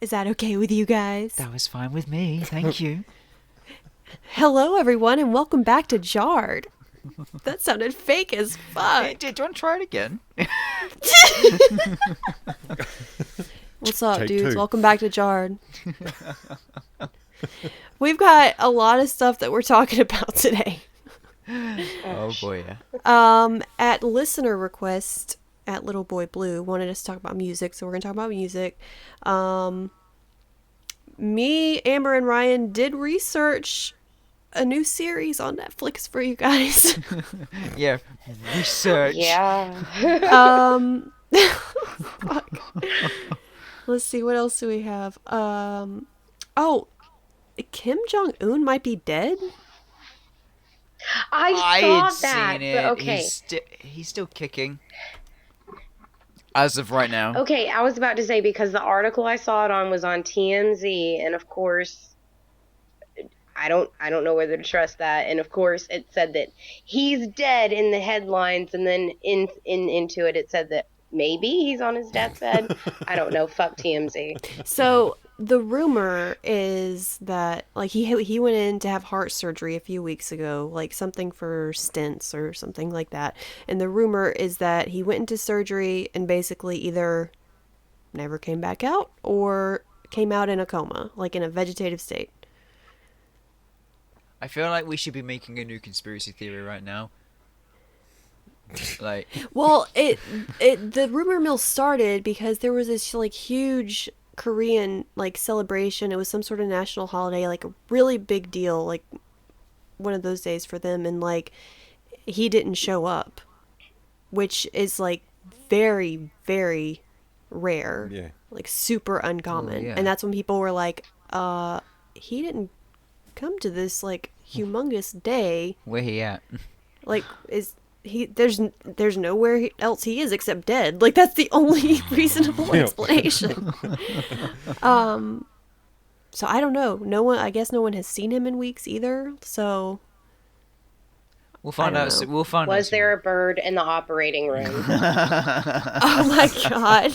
Is that okay with you guys? That was fine with me, thank you. Hello, everyone, and welcome back to Jarred. That sounded fake as fuck. Hey, do you want to try it again? What's up, Take dudes? 2. Welcome back to Jarred. We've got a lot of stuff that we're talking about today. Oh boy, yeah. At listener request, at Little Boy Blue wanted us to talk about music, so we're gonna talk about music. Me, Amber, and Ryan did research a new series on Netflix for you guys. Yeah, research. Yeah. Fuck. Let's see, what else do we have? Oh, Kim Jong-un might be dead? I saw had that, seen it. but okay. He's still kicking. As of right now. Okay, I was about to say, because the article I saw it on was on TMZ, and of course, I don't know whether to trust that. And of course, it said that he's dead in the headlines, and then into it said that maybe he's on his deathbed. I don't know. Fuck TMZ. So the rumor is that like he went in to have heart surgery a few weeks ago, like something for stents or something like that. And the rumor is that he went into surgery and basically either never came back out or came out in a coma, like in a vegetative state. I feel like we should be making a new conspiracy theory right now. Like, Well, the rumor mill started because there was this like huge Korean like celebration. It was some sort of national holiday, like a really big deal, like one of those days for them, and like he didn't show up, which is like very, very rare. Yeah. Like super uncommon. yeah. And that's when people were like, he didn't come to this like humongous day. where he at? Like, is he there's nowhere else he is except dead. Like, that's the only reasonable Yeah. explanation. So I don't know. I guess no one has seen him in weeks either. So We'll find I out. don't know. We'll find out. Was there a bird in the operating room? oh my god.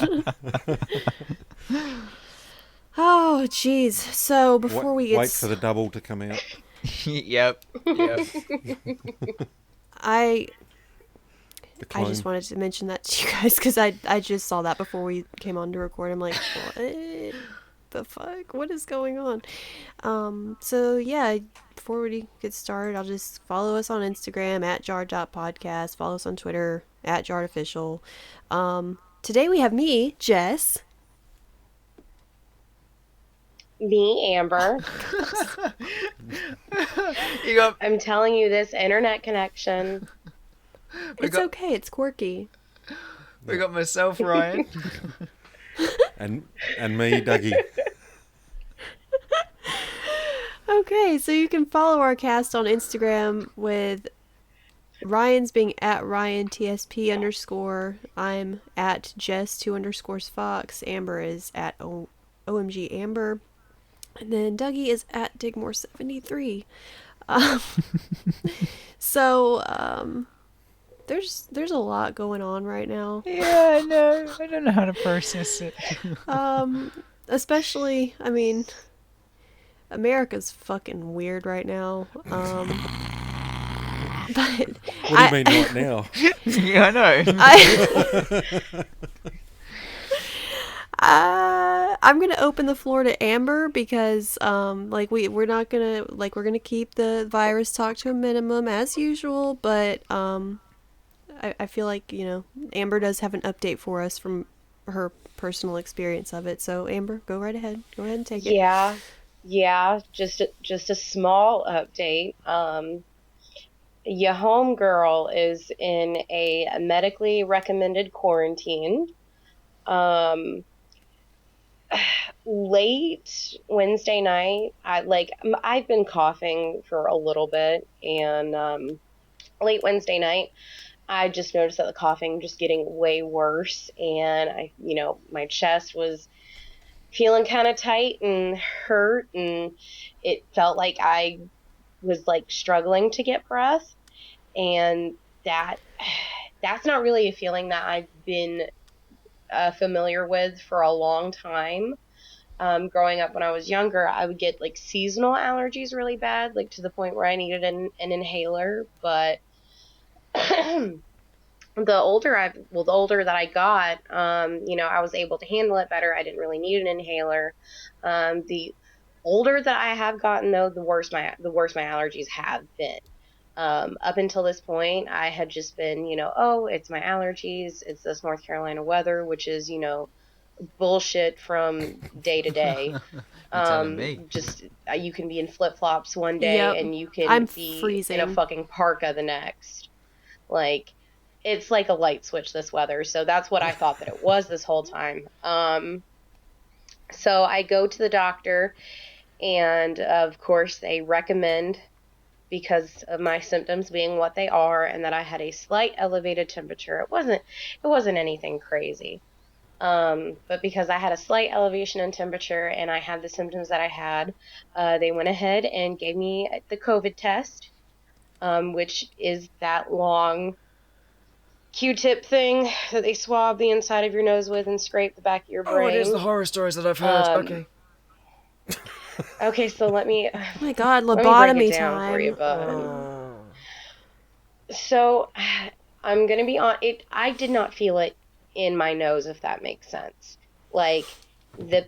Oh jeez. So before we get Wait for the double to come out. Yep. I The clone. just wanted to mention that to you guys because I just saw that before we came on to record. I'm like, what the fuck? What is going on? So yeah, before we get started, I'll just follow us on Instagram at jar.podcast. Follow us on Twitter at jarofficial. Today we have me, Jess. Me, Amber. You got. I'm telling you, this internet connection. It's okay. It's quirky. We got myself, Ryan. And me, Dougie. Okay, so you can follow our cast on Instagram with Ryan's being at RyanTSP_. I'm at Jess2_Fox. Amber is at OMG Amber. And then Dougie is at Digmore73. So, there's a lot going on right now. Yeah, I know. I don't know how to process it. Especially, I mean, America's fucking weird right now. But What do you mean right now? Yeah, I know. I'm gonna open the floor to Amber because like we're not gonna like we're gonna keep the virus talk to a minimum as usual, but I feel like, you know, Amber does have an update for us from her personal experience of it. So Amber, go right ahead. Go ahead and take it. Yeah. Just a small update. Your homegirl is in a medically recommended quarantine. Late Wednesday night, I've been coughing for a little bit, and late Wednesday night, I just noticed that the coughing just getting way worse, and my chest was feeling kind of tight and hurt, and it felt like I was like struggling to get breath, and that's not really a feeling that I've been familiar with for a long time. growing up when I was younger, I would get like seasonal allergies really bad, like to the point where I needed an inhaler. But the older that I got, I was able to handle it better. I didn't really need an inhaler. The older that I have gotten, though, the worse my allergies have been. Up until this point, I had just been, oh, it's my allergies. It's this North Carolina weather, which is, bullshit from day to day. You're telling me. Just you can be in flip flops one day Yep. and you can I'm be freezing. in a fucking parka the next. Like, it's like a light switch, this weather. So that's what I thought that it was this whole time. So I go to the doctor, and of course they recommend, because of my symptoms being what they are, and that I had a slight elevated temperature. It wasn't anything crazy. But because I had a slight elevation in temperature and I had the symptoms that I had, they went ahead and gave me the COVID test, which is that long Q-tip thing that they swab the inside of your nose with and scrape the back of your brain. Oh, it is the horror stories that I've heard. Okay. Okay, so let me... Oh my god, let me break lobotomy it down for you, time. bud. So, I'm gonna be on it. I did not feel it in my nose, if that makes sense. Like, I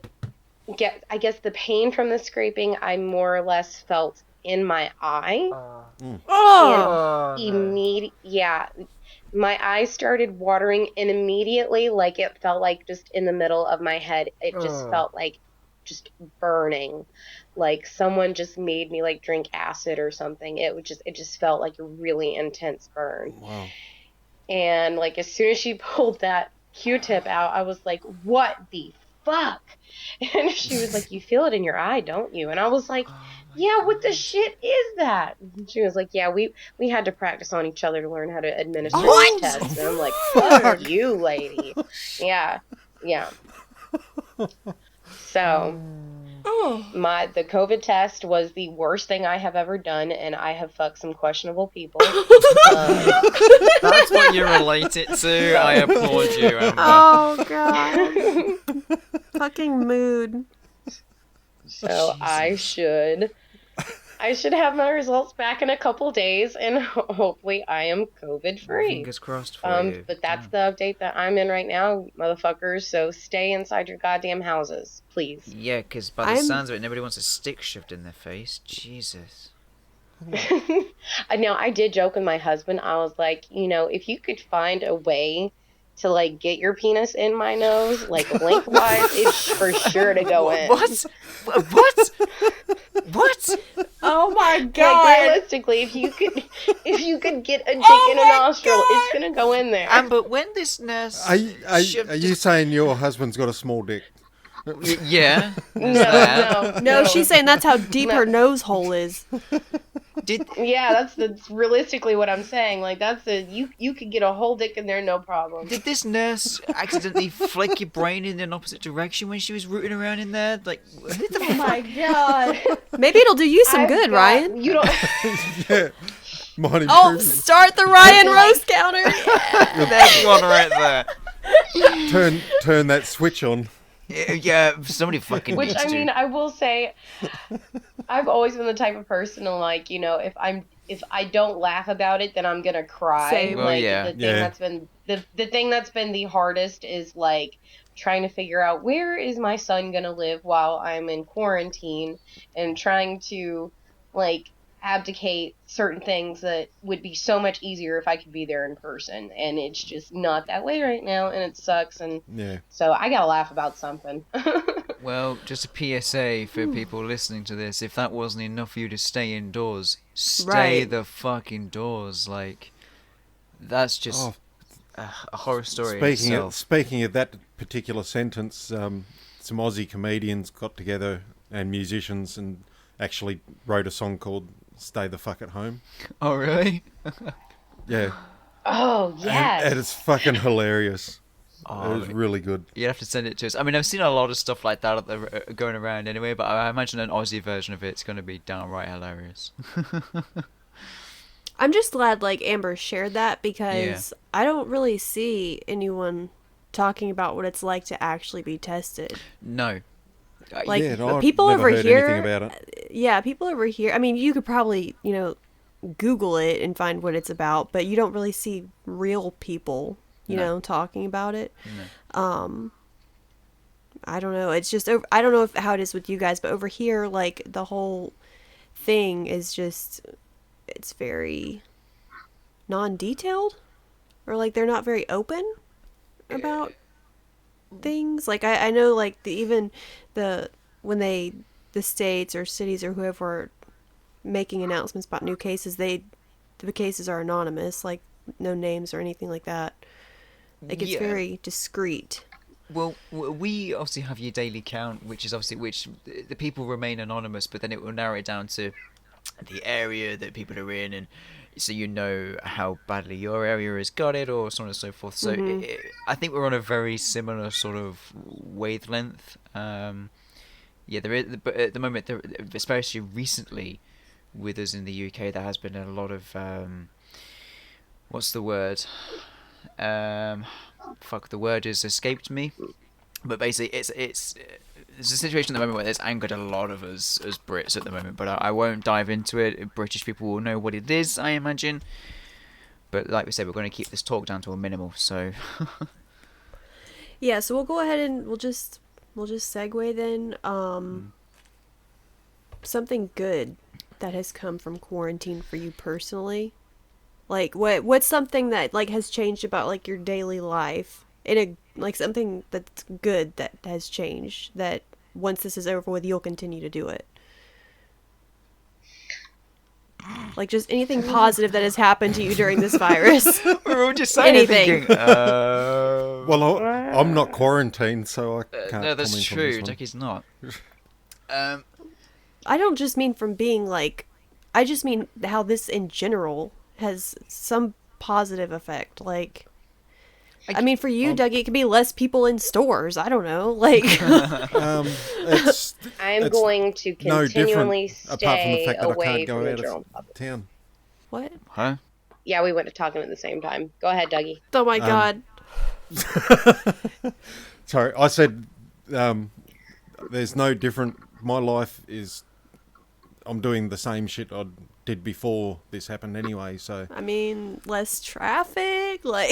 guess the pain from the scraping, I more or less felt in my eye. Oh! Yeah. My eyes started watering, and immediately, like, it felt like just in the middle of my head, it just felt like just burning. Like someone just made me like drink acid or something. It just felt like a really intense burn. Wow. And like as soon as she pulled that Q-tip out, I was like, what the fuck? And she was like, you feel it in your eye, don't you? And I was like, yeah, what the shit is that? And she was like, yeah, we had to practice on each other to learn how to administer these tests. And I'm like, fuck you, lady. Yeah. So, the COVID test was the worst thing I have ever done, and I have fucked some questionable people. That's what you relate it to. I applaud you, Amber. Oh god. Fucking mood. So I should have my results back in a couple days, and hopefully I am COVID free. Fingers crossed for you. But that's the update that I'm in right now, motherfuckers. So stay inside your goddamn houses, please. Yeah, because by the sounds of it, nobody wants a stick shoved in their face. Jesus. Now, I did joke with my husband. I was like, if you could find a way to, like, get your penis in my nose, like, lengthwise, it's for sure to go in. What? Oh my Like, god. realistically, if you could get a dick in a nostril, it's gonna go in there. But when this nurse... Are you saying your husband's got a small dick? Yeah. No, She's saying that's how deep her nose hole is. Yeah, that's realistically what I'm saying. Like, you could get a whole dick in there, no problem. Did this nurse accidentally flick your brain in an opposite direction when she was rooting around in there? Like, what the Oh my god. Maybe it'll do you some good, Ryan. You don't. Yeah. Mine Oh, improved. start the Ryan roast counter. There's one right there. Turn that switch on. Yeah, somebody fucking Which, needs I mean, to. I will say, I've always been the type of person to, like, if I don't laugh about it, then I'm gonna cry. Same. Well, Like, yeah. the thing that's been the hardest is, like, trying to figure out where is my son gonna live while I'm in quarantine, and trying to, like, abdicate certain things that would be so much easier if I could be there in person, and it's just not that way right now, and it sucks, and Yeah. so I gotta laugh about something. Well, just a PSA for people listening to this. If that wasn't enough for you to stay indoors, stay Right. the fuck indoors. Like, that's just a horror story in itself. Speaking of that particular sentence, some Aussie comedians got together and musicians and actually wrote a song called "Stay the Fuck at Home." Oh, really? Yeah. Oh, yes. And it's fucking hilarious. Oh, It was really good. you'd have to send it to us. I mean, I've seen a lot of stuff like that going around anyway, but I imagine an Aussie version of it's going to be downright hilarious. I'm just glad like Amber shared that because I don't really see anyone talking about what it's like to actually be tested. No. Like, Yeah, no, I've people never over heard here, anything about it. yeah, people over here. I mean, you could probably, Google it and find what it's about, but you don't really see real people, No. talking about it. No. I don't know. It's just I don't know how it is with you guys, but over here, like, the whole thing is just, it's very non-detailed, or like they're not very open about things. Like, I know, like, even when the states or cities or whoever are making announcements about new cases, the cases are anonymous, like no names or anything like that. Like, it's Yeah. very discreet. Well, we obviously have your daily count, which is obviously which the people remain anonymous, but then it will narrow it down to the area that people are in, and so you know how badly your area has got it, or so on and so forth. So I think we're on a very similar sort of wavelength. Yeah, there is, but at the moment, especially recently, with us in the UK, there has been a lot of what's the word? Fuck, the word has escaped me. But basically, it's a situation at the moment where it's angered a lot of us as Brits at the moment. But I won't dive into it. British people will know what it is, I imagine. But like we said, we're going to keep this talk down to a minimal. So Yeah, so we'll go ahead and we'll just segue then. Something good that has come from quarantine for you personally. Like, what's something that, like, has changed about, like, your daily life in a, like, something that's good that has changed, that once this is over with, you'll continue to do it? Like, just anything positive that has happened to you during this virus. we're all just saying Anything. Well, I'm not quarantined, so I can't. No, that's comment on true. this one. Jackie's not. I don't just mean from being, like, I just mean how this in general has some positive effect. Like, I mean, for you, Dougie, it could be less people in stores. I don't know. Like, I'm going to no continually different, apart from the stay fact that I away can't go from the out general of public. town. what? Huh? Yeah, we went to talking at the same time. Go ahead, Dougie. Oh my God. Sorry, I said there's no different. My life is, I'm doing the same shit I did before this happened anyway, so... I mean, less traffic, like,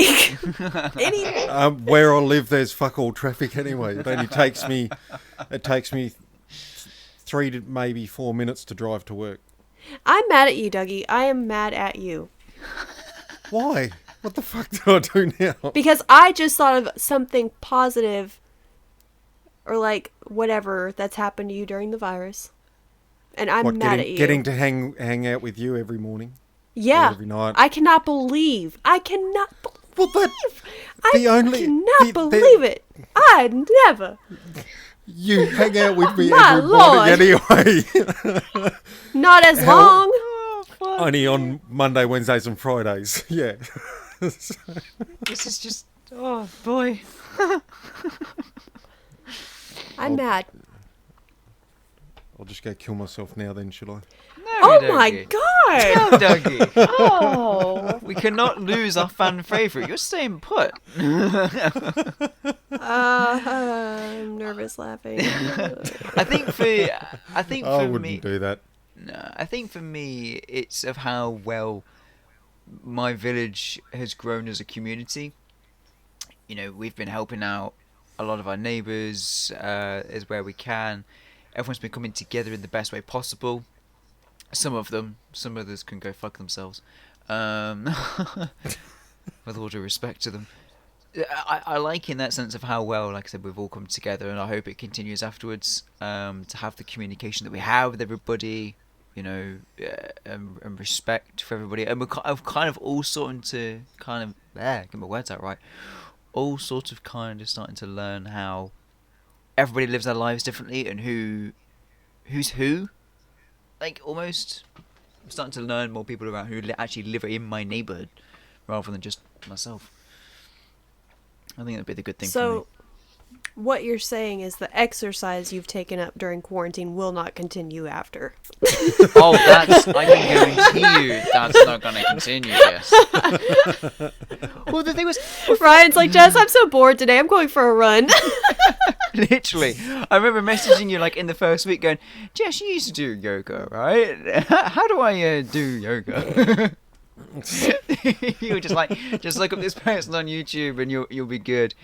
anything. Where I live, there's fuck all traffic anyway. It only takes me 3 to maybe 4 minutes to drive to work. I'm mad at you, Dougie. I am mad at you. Why? What the fuck do I do now? Because I just thought of something positive, or, like, whatever that's happened to you during the virus. And I'm mad at you. Getting to hang out with you every morning? Yeah. Or every night? I cannot believe. Well, that... I cannot believe it. I never. You hang out with me My every morning anyway. Not as long. Only on Monday, Wednesdays and Fridays. Yeah. This is just... Oh, boy. I'm mad. I'll just go kill myself now then, should I? No, Oh Dougie. my God. No, Dougie. Oh. We cannot lose our fan favourite. You're staying put. I'm nervous laughing. I think for wouldn't me... do that. No, I think for me, it's of how well my village has grown as a community. You know, we've been helping out a lot of our neighbours as where we can. Everyone's been coming together in the best way possible. Some of them, some others can go fuck themselves. With all due respect to them. I like in that sense of how well, like I said, we've all come together, and I hope it continues afterwards, to have the communication that we have with everybody, you know, and respect for everybody. And I've kind of all starting to get my words out right, all sort of kind of starting to learn how everybody lives their lives differently and who's who. Like, almost I'm starting to learn more people around who actually live in my neighbourhood rather than just myself. I think that'd be the good thing for me. So, what you're saying is the exercise you've taken up during quarantine will not continue after. Oh, I can guarantee you that's not going to continue, Jess. Well, the thing was, Ryan's like, Jess, I'm so bored today. I'm going for a run. literally, I remember messaging you like in the first week going, Jess, you used to do yoga, right? How do I do yoga? You were just like, just look up this person on YouTube and you'll be good.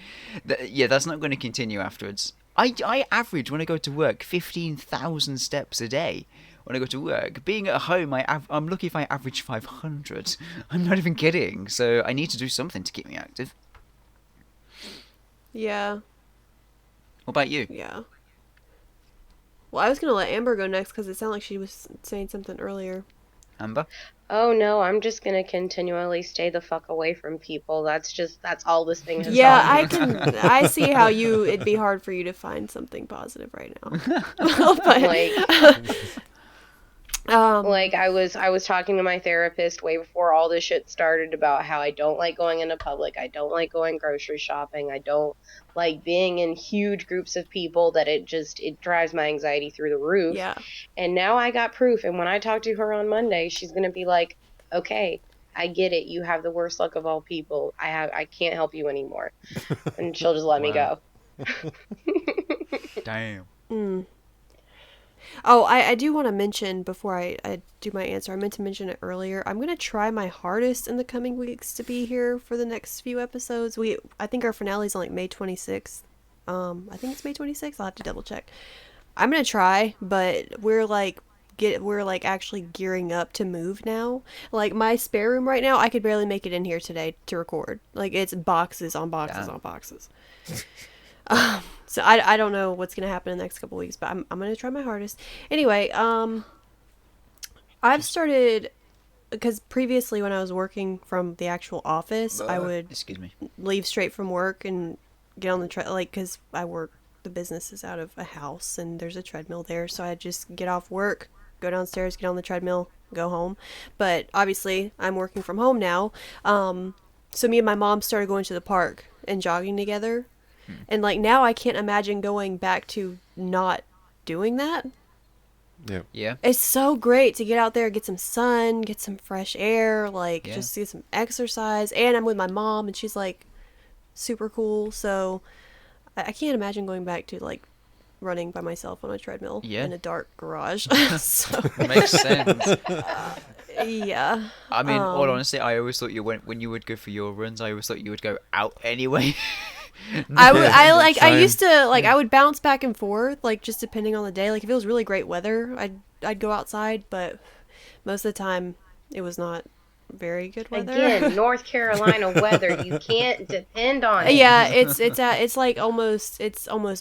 Yeah, that's not going to continue afterwards. I average when I go to work 15,000 steps a day. When I go to work, being at home, I'm lucky if I average 500. I'm not even kidding. So I need to do something to keep me active. Yeah. What about you? Yeah. Well, I was going to let Amber go next because it sounded like she was saying something earlier. Amber? Oh no, I'm just gonna continually stay the fuck away from people. That's all this thing has Yeah, taught me. I see how it'd be hard for you to find something positive right now. But, like I was talking to my therapist way before all this shit started about how I don't like going into public. I don't like going grocery shopping. I don't like being in huge groups of people, that it drives my anxiety through the roof. yeah. And now I got proof. And when I talk to her on Monday, she's going to be like, okay, I get it. You have the worst luck of all people. I can't help you anymore. And she'll just let me go. Damn. Mm. Oh, I do want to mention before I do my answer, I meant to mention it earlier. I'm going to try my hardest in the coming weeks to be here for the next few episodes. I think our finale's on like May 26th. I think it's May 26th. I'll have to double check. I'm going to try, but we're actually gearing up to move now. Like my spare room right now, I could barely make it in here today to record. Like it's boxes on boxes on boxes. So I don't know what's going to happen in the next couple weeks, but I'm going to try my hardest. Anyway, I've started, because previously when I was working from the actual office, I would leave straight from work and get on the because the business is out of a house and there's a treadmill there. So I'd just get off work, go downstairs, get on the treadmill, go home. But obviously I'm working from home now. So me and my mom started going to the park and jogging together. And like now I can't imagine going back to not doing that. Yeah. Yeah. It's so great to get out there, get some sun, get some fresh air, just get some exercise. And I'm with my mom and she's like super cool. So I can't imagine going back to like running by myself on a treadmill in a dark garage. So, makes sense. Yeah. I mean, all honesty, I always thought when you would go for your runs, I always thought you would go out anyway. I used to I would bounce back and forth, like just depending on the day. Like if it was really great weather, I'd go outside, but most of the time it was not very good weather. Again, North Carolina weather, you can't depend on it. Yeah, it's almost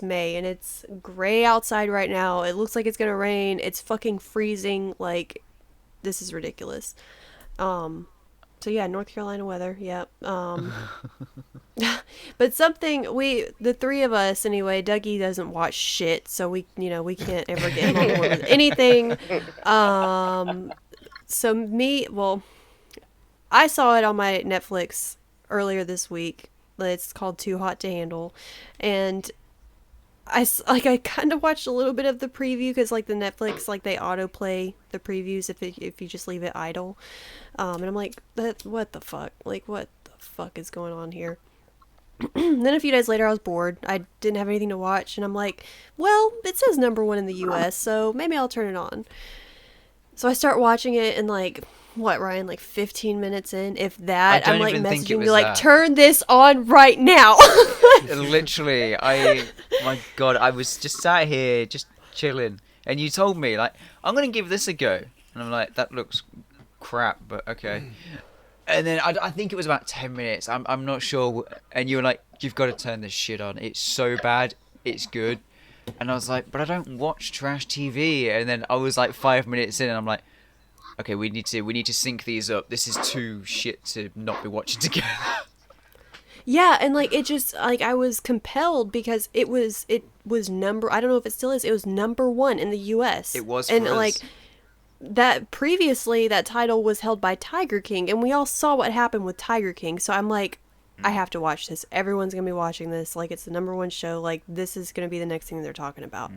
May and it's gray outside right now. It looks like it's gonna rain. It's fucking freezing. Like this is ridiculous. So yeah, North Carolina weather. Yeah. But the three of us anyway, Dougie doesn't watch shit, so we can't ever get him on board with anything. I saw it on my Netflix earlier this week. It's called Too Hot to Handle, and I kind of watched a little bit of the preview because like the Netflix, like they autoplay the previews if you just leave it idle, and I'm like, what the fuck? Like what the fuck is going on here? Then a few days later I was bored. I didn't have anything to watch and I'm like, well, it says #1 in the US, so maybe I'll turn it on. So I start watching it and like, what, Ryan, like 15 minutes in, if that, I'm like messaging you like, turn this on right now. Literally, my God, I was just sat here, just chilling, and you told me like, I'm gonna give this a go, and I'm like, that looks crap, but okay. And then I think it was about 10 minutes. I'm not sure, and you were like, you've got to turn this shit on. It's so bad, it's good. And I was like, but I don't watch trash TV. And then I was like 5 minutes in, and I'm like, okay, we need to sync these up. This is too shit to not be watching together. Yeah, and like it just like I was compelled because it was I don't know if it still is. It was #1 in the US. It was, and for us. like that previously that title was held by Tiger King, and we all saw what happened with Tiger King. So I'm like, I have to watch this. Everyone's gonna be watching this. Like, it's the number one show. Like, this is gonna be the next thing they're talking about.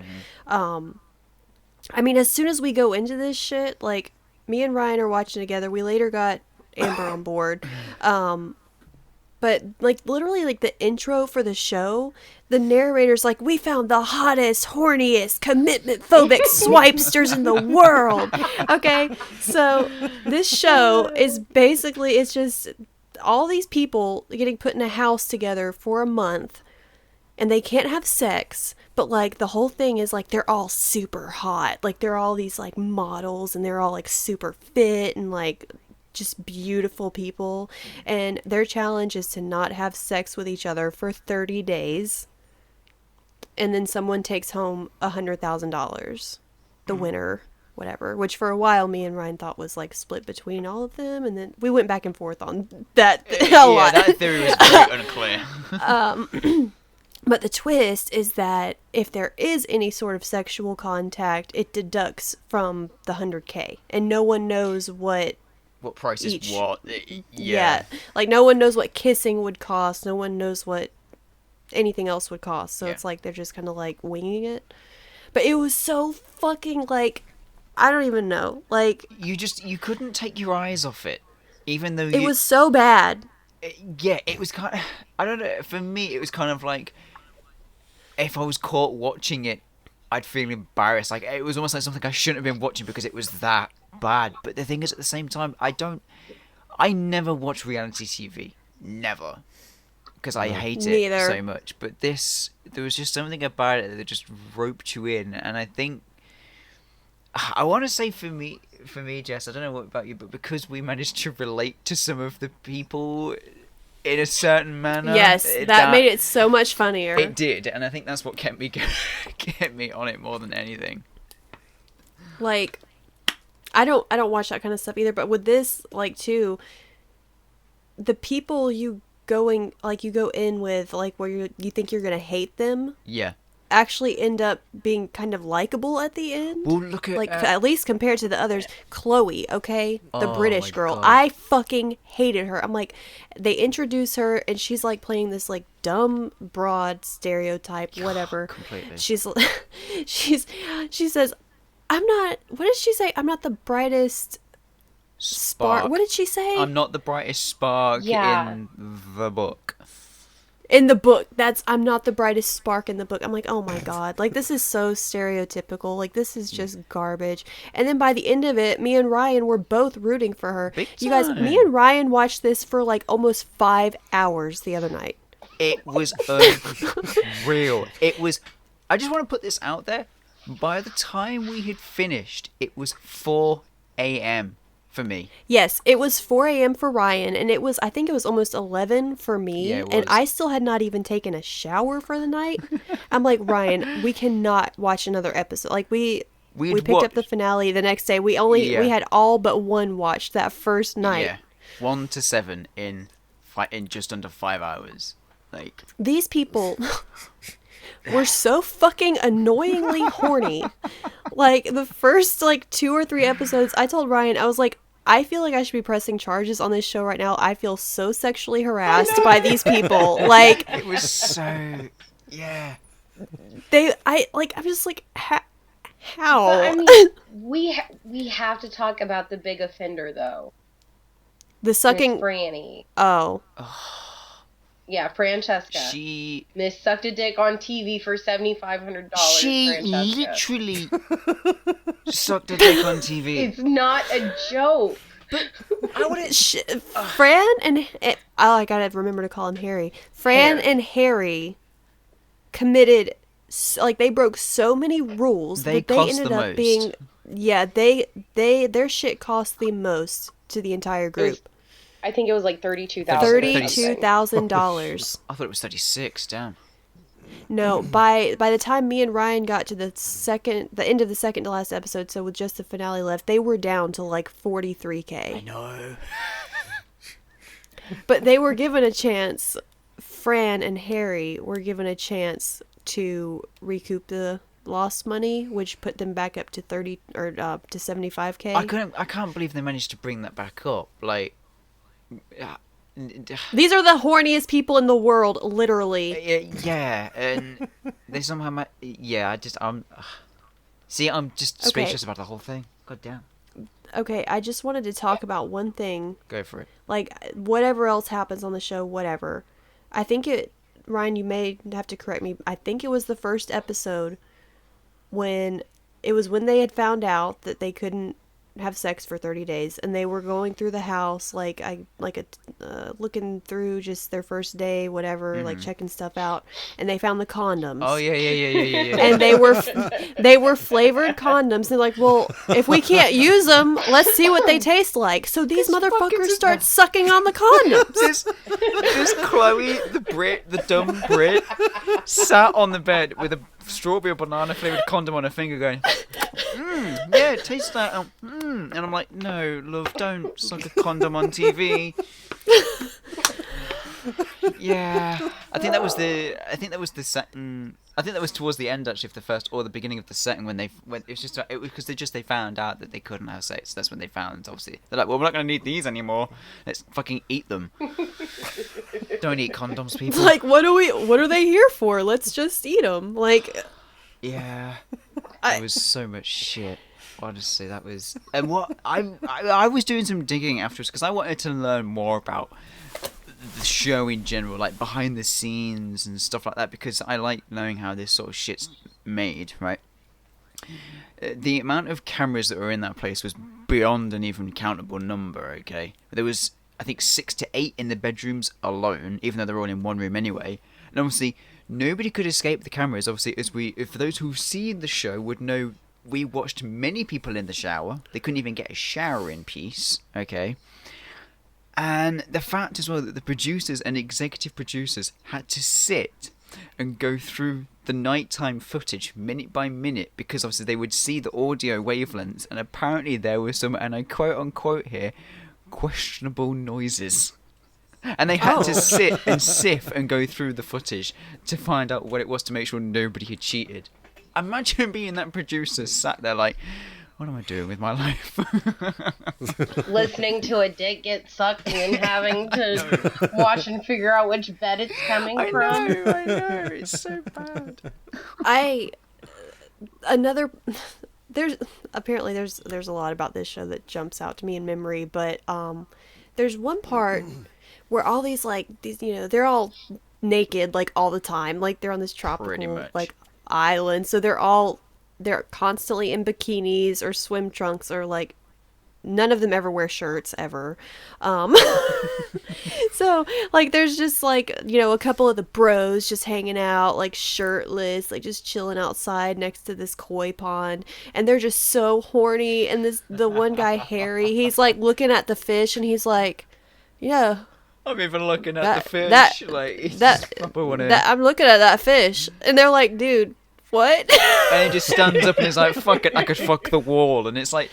I mean, as soon as we go into this shit, like, me and Ryan are watching together. We later got Amber on board. But, like, literally, like, the intro for the show, the narrator's like, we found the hottest, horniest, commitment-phobic swipesters in the world. Okay? So, this show is basically, it's just all these people getting put in a house together for a month, and they can't have sex, but, like, the whole thing is, like, they're all super hot. Like, they're all these, like, models, and they're all, like, super fit, and, like, just beautiful people, and their challenge is to not have sex with each other for 30 days, and then someone takes home $100,000, the winner, whatever, which for a while me and Ryan thought was like split between all of them, and then we went back and forth on that a lot. That theory was very unclear. But the twist is that if there is any sort of sexual contact, it deducts from the 100K, and no one knows what price is each. what. Yeah. Like, no one knows what kissing would cost. No one knows what anything else would cost. So it's like they're just kind of like winging it. But it was so fucking, like, I don't even know. Like, you couldn't take your eyes off it, even though it was so bad. It was kind of, I don't know, for me it was kind of like, if I was caught watching it, I'd feel embarrassed. Like, it was almost like something I shouldn't have been watching because it was that bad. But the thing is, at the same time, I never watch reality TV. Never. Because I hate it so much. But there was just something about it that just roped you in. And I think, I want to say for me, Jess, I don't know what about you, but because we managed to relate to some of the people in a certain manner. Yes, that made it so much funnier. It did, and I think that's what kept me on it more than anything. Like, I don't watch that kind of stuff either, but with this, like, too, the people you go in with, like, where you think you're gonna hate them, actually end up being kind of likable at the end. Well, look at, like, at least compared to the others. Chloe, okay, the British girl, God. I fucking hated her. I'm like, they introduce her and she's like playing this like dumb broad stereotype, whatever. Completely. She says, I'm not, what did she say? I'm not the brightest spark. What did she say? I'm not the brightest spark in the book. In the book, I'm not the brightest spark in the book. I'm like, oh my god, like, this is so stereotypical. Like, this is just garbage. And then by the end of it, me and Ryan were both rooting for her. You guys, me and Ryan watched this for like almost 5 hours the other night. It was unreal. It was. I just want to put this out there. By the time we had finished, it was 4 a.m. for me. Yes, it was 4 a.m. for Ryan, and I think it was almost 11 for me, and I still had not even taken a shower for the night. I'm like, Ryan, we cannot watch another episode. Like, we picked up the finale the next day. We had all but one watched that first night. Yeah, 1 to 7 in just under 5 hours. Like, these people were so fucking annoyingly horny. Like, the first, like, 2 or 3 episodes, I told Ryan, I was like, I feel like I should be pressing charges on this show right now. I feel so sexually harassed by these people. Like, it was so, yeah. I'm just like, how? But, I mean, we have to talk about the big offender, though. The sucking. Miss Franny. Oh. Yeah, Francesca. Miss sucked a dick on TV for $7,500. She literally sucked a dick on TV. It's not a joke. But I wouldn't. Fran and I gotta remember to call him Harry. Fran and Harry committed, like, they broke so many rules that they ended up being. Yeah, their shit cost the most to the entire group. I think it was like $32,000. $32,000. I thought it was 36. Damn. No, by the time me and Ryan got to the end of the second to last episode, so with just the finale left, they were down to like $43K. I know. But they were given a chance. Fran and Harry were given a chance to recoup the lost money, which put them back up to to $75K. I can't believe they managed to bring that back up. Like, These are the horniest people in the world, literally. Yeah, and they somehow I'm just speechless about the whole thing. God damn. Okay, I just wanted to talk about one thing. Go for it. Like, whatever else happens on the show, whatever. I think Ryan, you may have to correct me. I think it was the first episode when they had found out that they couldn't have sex for 30 days, and they were going through the house looking through just their first day, whatever, like checking stuff out, and they found the condoms. Oh yeah. And they were flavored condoms. They're like, well, if we can't use them, let's see what they taste like. So these motherfuckers start sucking on the condoms. There's Chloe, the dumb Brit, sat on the bed with a strawberry or banana flavored condom on her finger, going, yeah, it tastes like, and I'm like, no, love, don't suck a condom on TV. Yeah, I think that was the I think that was towards the end actually of the first or the beginning of the second when it was because they found out that they couldn't have sex. That's when they found, obviously, they're like, well, we're not going to need these anymore. Let's fucking eat them. Don't eat condoms, people. Like, what are they here for? Let's just eat them. Like, yeah, it was so much shit. Honestly, that was, and what I was doing some digging afterwards because I wanted to learn more about the show in general, like behind the scenes and stuff like that, because I like knowing how this sort of shit's made, right? The amount of cameras that were in that place was beyond an even countable number, okay? There was, I think, 6 to 8 in the bedrooms alone, even though they're all in one room anyway. And obviously, nobody could escape the cameras. Obviously, for those who've seen the show would know, we watched many people in the shower. They couldn't even get a shower in peace, okay? And the fact as well that the producers and executive producers had to sit and go through the nighttime footage minute by minute, because obviously they would see the audio wavelengths, and apparently there were some, and I quote unquote here, questionable noises. And they had to sit and sift and go through the footage to find out what it was to make sure nobody had cheated. Imagine being that producer sat there like, what am I doing with my life? Listening to a dick get sucked and having to watch and figure out which bed it's coming from. I know, it's so bad. There's a lot about this show that jumps out to me in memory, but there's one part where all these they're all naked like all the time, like they're on this tropical like island, so they're constantly in bikinis or swim trunks, or like none of them ever wear shirts ever. So like there's just like, a couple of the bros just hanging out like shirtless, like just chilling outside next to this koi pond, and they're just so horny. And the one guy, Harry, he's like looking at the fish and he's like, yeah, I'm even looking at the fish. I'm looking at that fish, and they're like, dude, what? And he just stands up and is like, fuck it, I could fuck the wall. And it's like,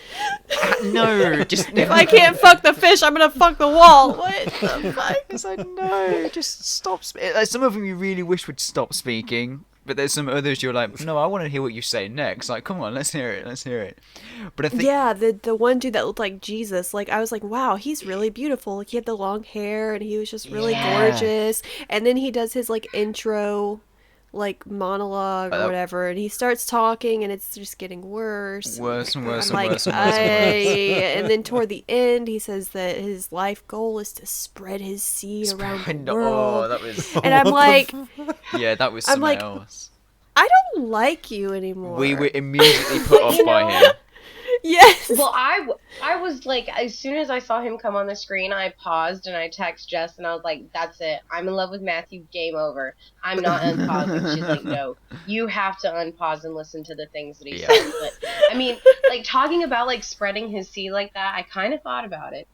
no, just... If I can't fuck the fish, I'm gonna fuck the wall. What the fuck? It's like, no, just stop. Some of them you really wish would stop speaking, but there's some others you're like, no, I want to hear what you say next. Like, come on, let's hear it. But I think... Yeah, the one dude that looked like Jesus, like, I was like, wow, he's really beautiful. Like, he had the long hair, and he was just really gorgeous. And then he does his, like, intro... like monologue or whatever, and he starts talking, and it's just getting worse and worse. And then toward the end he says that his life goal is to spread his seed around the world. And I'm like, yeah, that was something else. I don't like you anymore. We were immediately put off by him. Yes. Well, I was like, as soon as I saw him come on the screen, I paused and I texted Jess, and I was like, that's it. I'm in love with Matthew. Game over. I'm not unpausing. She's like, no, you have to unpause and listen to the things that he says. But I mean, like, talking about like spreading his seed like that, I kind of thought about it.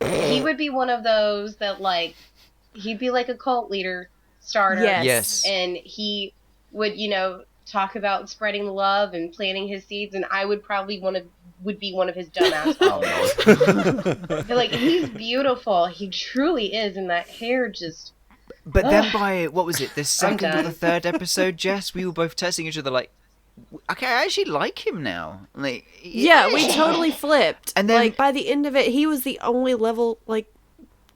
He would be one of those that, like, he'd be like a cult leader starter. Yes. And he would, talk about spreading love and planting his seeds, and I would probably would be one of his dumbass followers. Like, he's beautiful. He truly is, and that hair just... But then by, what was it, the second or the third episode, Jess, we were both testing each other like, okay, I actually like him now. Like, yeah, we totally flipped. And then, like, by the end of it, he was the only level, like,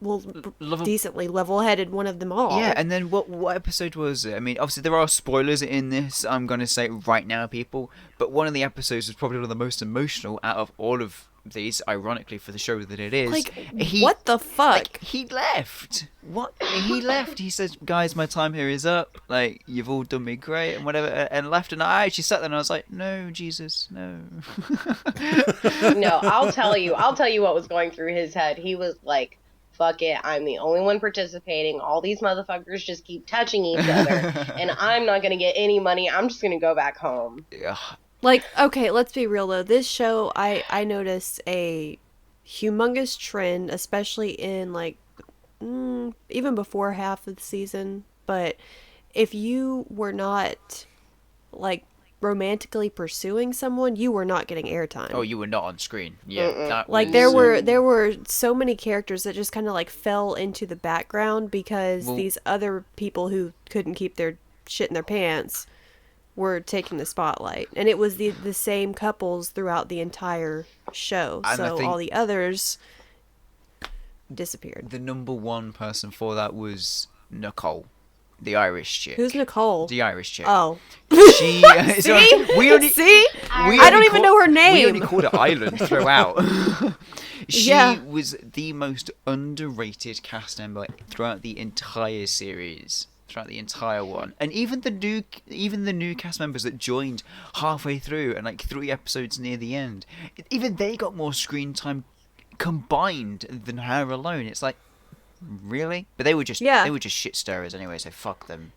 Lovable. decently level-headed one of them all. Yeah, and then what episode was it? I mean, obviously there are spoilers in this, I'm going to say right now, people, but one of the episodes was probably one of the most emotional out of all of these, ironically, for the show that it is. Like, what the fuck? Like, he left. What? He left. He said, guys, my time here is up. Like, you've all done me great and whatever, and left. And I actually sat there and I was like, no, Jesus, no. No, I'll tell you what was going through his head. He was like, fuck it, I'm the only one participating. All these motherfuckers just keep touching each other, and I'm not going to get any money. I'm just going to go back home. Yeah. Like, okay, let's be real though. This show, I noticed a humongous trend, especially in like, even before half of the season. But if you were not like romantically pursuing someone, you were not getting airtime. Oh, you were not on screen. Yeah. That Like was, there were so many characters that just kind of like fell into the background because these other people who couldn't keep their shit in their pants were taking the spotlight, and it was the same couples throughout the entire show. And I so think all the others disappeared. the number one person for that was Nicole, the Irish chick. Who's Nicole? The Irish chick. Oh, She. see, we only, see, we I don't only even know her name. We only called her Island throughout. She Yeah. was the most underrated cast member throughout the entire series, throughout the entire one, and even the new cast members that joined halfway through and like 3 episodes near the end, even they got more screen time combined than her alone. It's like, really? But they were just shit stirrers anyway, so fuck them.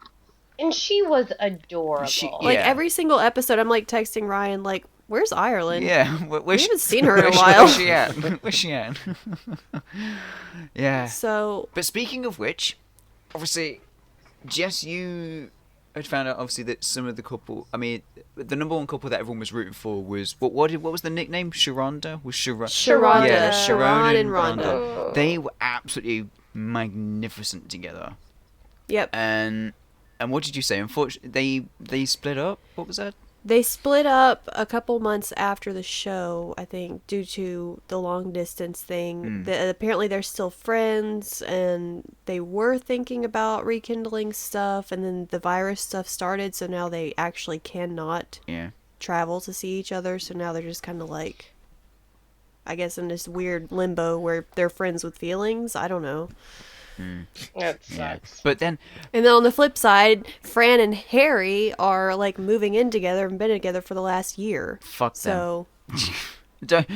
And she was adorable. Like Yeah. every single episode, I'm like texting Ryan, like, "Where's Ireland?" Yeah, We haven't seen her in a while. Where's she at? Where's she at? Yeah. So But speaking of which, obviously, Jess, you had found out obviously that some of the couple. I mean, the number one couple that everyone was rooting for was what was the nickname? Sharonda? Was Sharonda. Yeah, Sharon and Rhonda. Rhonda. They were absolutely magnificent together. yep, And what did you say? Unfortunately, they split up. What was that? they split up a couple months after the show, I think, due to the long distance thing. Apparently they're still friends, and they were thinking about rekindling stuff, and then the virus stuff started, so now they actually cannot Yeah. travel to see each other, so now they're just kind of like, I guess, in this weird limbo where they're friends with feelings. I don't know. That Yeah. sucks. But then And then on the flip side, Fran and Harry are like moving in together and been together for the last year. fuck them. So Don't.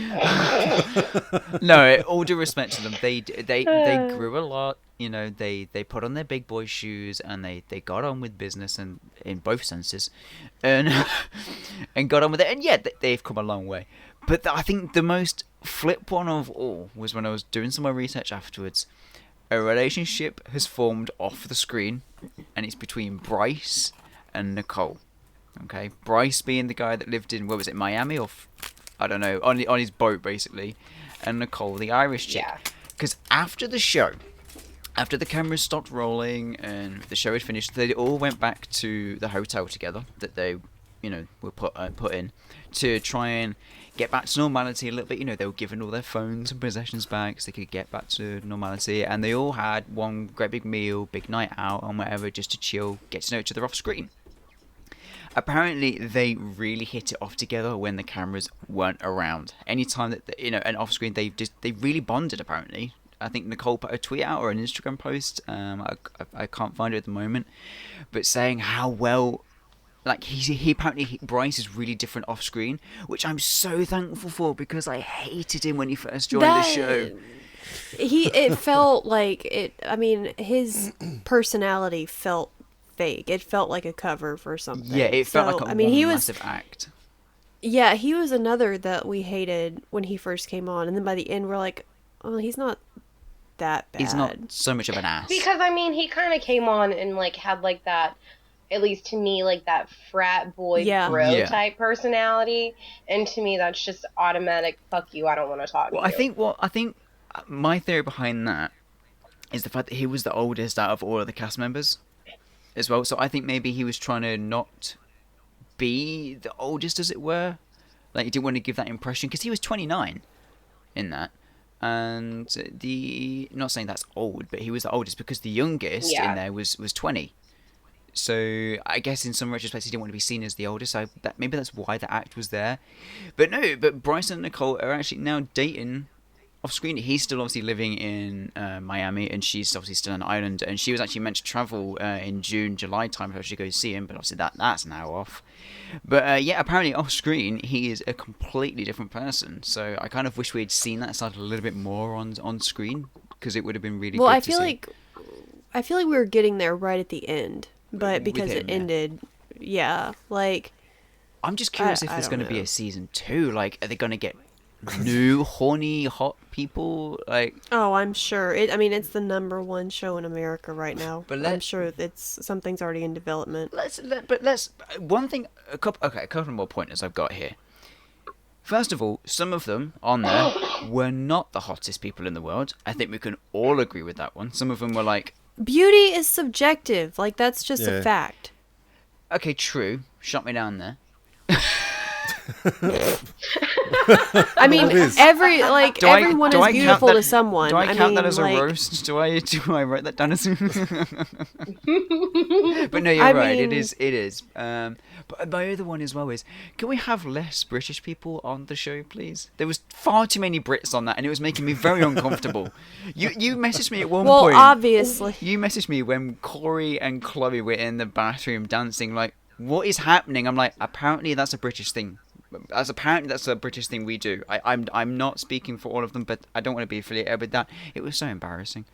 No, all due respect to them, they grew a lot. You know, they put on their big boy shoes and they got on with business, and in both senses, and and got on with it. And yeah, they've come a long way. But I think the most flip one of all was when I was doing some more research afterwards. A relationship has formed off the screen, and it's between Bryce and Nicole. Okay, Bryce being the guy that lived in, where was it, Miami, or I don't know, on his boat basically, and Nicole, the Irish chick. Yeah. Because after the show, after the cameras stopped rolling and the show had finished, they all went back to the hotel together that they, were put in to try and get back to normality a little bit. They were given all their phones and possessions back so they could get back to normality, and they all had one great big meal, big night out and whatever, just to chill, get to know each other off screen. Apparently they really hit it off together when the cameras weren't around. Anytime that and off screen, they really bonded. Apparently, I think Nicole put a tweet out or an Instagram post, I can't find it at the moment, but saying how well, like, he apparently Bryce is really different off screen, which I'm so thankful for, because I hated him when he first joined the show. it felt like it. I mean, his personality felt fake. It felt like a cover for something. Yeah, it felt like he was massive act. Yeah, he was another that we hated when he first came on, and then by the end we're like, oh, he's not that bad. He's not so much of an ass. Because, I mean, he kind of came on and, like, had, like, that, at least to me, like, that frat boy bro type personality. And to me, that's just automatic, fuck you, I don't want to talk to you. I think my theory behind that is the fact that he was the oldest out of all of the cast members as well. So I think maybe he was trying to not be the oldest, as it were. Like, he didn't want to give that impression, because he was 29 in that. and not saying that's old, but he was the oldest because the youngest in there was 20. So I guess in some retrospects he didn't want to be seen as the oldest. So maybe that's why the act was there. But no, but Bryson and Nicole are actually now dating off screen. He's still obviously living in Miami, and she's obviously still on an island. And she was actually meant to travel in June, July time to actually go see him, but obviously that's now off. But yeah, apparently off screen he is a completely different person. So I kind of wish we had seen that started a little bit more on screen, because it would have been really. Well, good I to feel see. like we were getting there right at the end, but because him, it ended, yeah, like. I'm just curious if I there's don't going to be know. a season 2. Like, are they going to get new horny hot people? Like, Oh, I'm sure. It's the number one show in America right now. But I'm sure something's already in development. let's one thing. A couple more pointers I've got here. First of all, some of them on there were not the hottest people in the world. I think we can all agree with that one. Some of them were like, Beauty is subjective. Like, that's just Yeah. a fact. okay, true, shut me down there. I mean, it is. everyone is beautiful count that, to someone. Do I count that mean, as a like, roast? Do I write that down as? But no, you're I right. mean- It is. But my other one as well is, can we have less British people on the show, please? There was far too many Brits on that, and it was making me very uncomfortable. You messaged me at one Well, point. obviously. You messaged me when Corey and Chloe were in the bathroom dancing, like, what is happening? I'm like, apparently that's a British thing. Apparently that's a British thing we do. I'm not speaking for all of them, but I don't want to be affiliated with that. It was so embarrassing.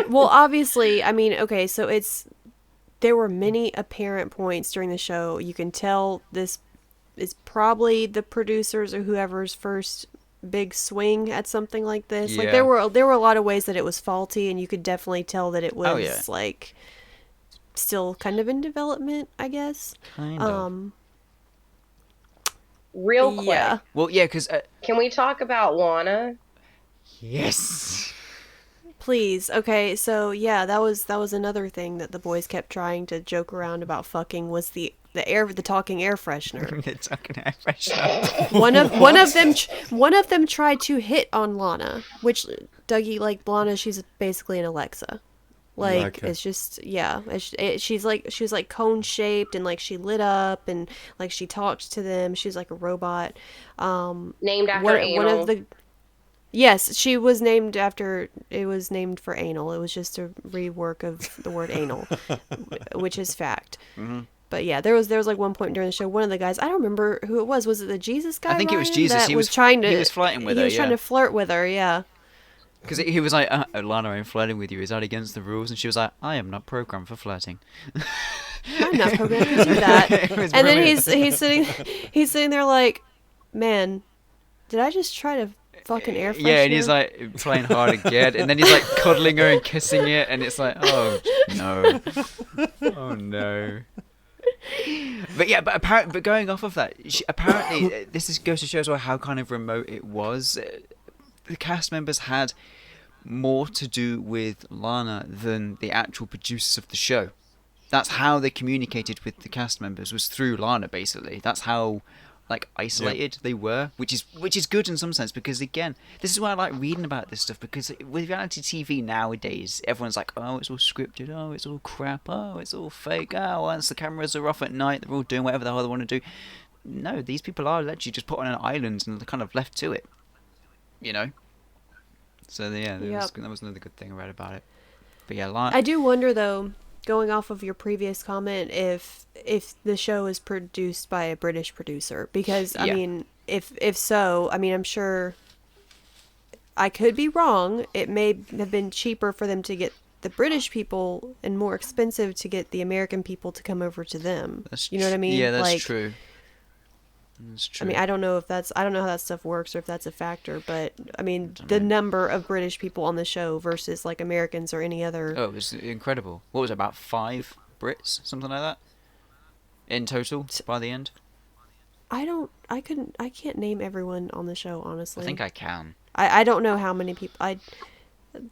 Well, obviously, okay, so there were many apparent points during the show. You can tell this is probably the producers or whoever's first big swing at something like this. Like, Yeah. there were a lot of ways that it was faulty, and you could definitely tell that it was Oh, yeah. like still kind of in development, I guess. Kind of. Real quick, Yeah. Well, yeah, because can we talk about Lana? yes. Please. Okay, so yeah, that was another thing that the boys kept trying to joke around about fucking was the talking air freshener. It's fucking air freshener. One of them tried to hit on Lana, which Dougie, like, Lana, she's basically an Alexa. Like, Okay. it's just, yeah, she's like cone shaped, and like she lit up, and like she talks to them. She's like a robot. Named after One anal. of the Yes, she was named after. It was named for anal. It was just a rework of the word anal, which is fact. Mm-hmm. But yeah, there was like one point during the show, one of the guys, I don't remember who it was. Was it the Jesus guy? I think it was Ryan, Jesus. that He was trying to. he was flirting with he her, was trying yeah. to flirt with her. Yeah. Because he was like, Lana, I'm flirting with you. Is that against the rules? And she was like, I am not programmed for flirting. I'm not programmed to do that. It was And then brilliant. he's sitting there like, man, did I just try to fucking air freshen Yeah, and he's her? like playing hard again, and then he's like cuddling her and kissing it, and it's like, oh no, oh no. But yeah, but going off of that, apparently this goes to show as well how kind of remote it was. The cast members had more to do with Lana than the actual producers of the show. That's how they communicated with the cast members, was through Lana, basically. That's how like isolated they were, which is good in some sense, because again, this is why I like reading about this stuff, because with reality TV nowadays, everyone's like, oh, it's all scripted, oh, it's all crap, oh, it's all fake, oh, once the cameras are off at night, they're all doing whatever the hell they want to do. No, these people are literally just put on an island and they're kind of left to it, you know. So yeah, that was another good thing I read about it. But yeah, I do wonder though, going off of your previous comment, if the show is produced by a British producer, because I Yeah. mean, if so, I mean, I'm sure I could be wrong. It may have been cheaper for them to get the British people and more expensive to get the American people to come over to them. You know what I mean? Yeah, that's like, true. That's true. I mean, I don't know how that stuff works or if that's a factor, but I mean, the number of British people on the show versus like Americans or any other. Oh, it was incredible. What was it, about 5 Brits, something like that, in total by the end? I can't name everyone on the show, honestly. I think I can. I don't know how many people.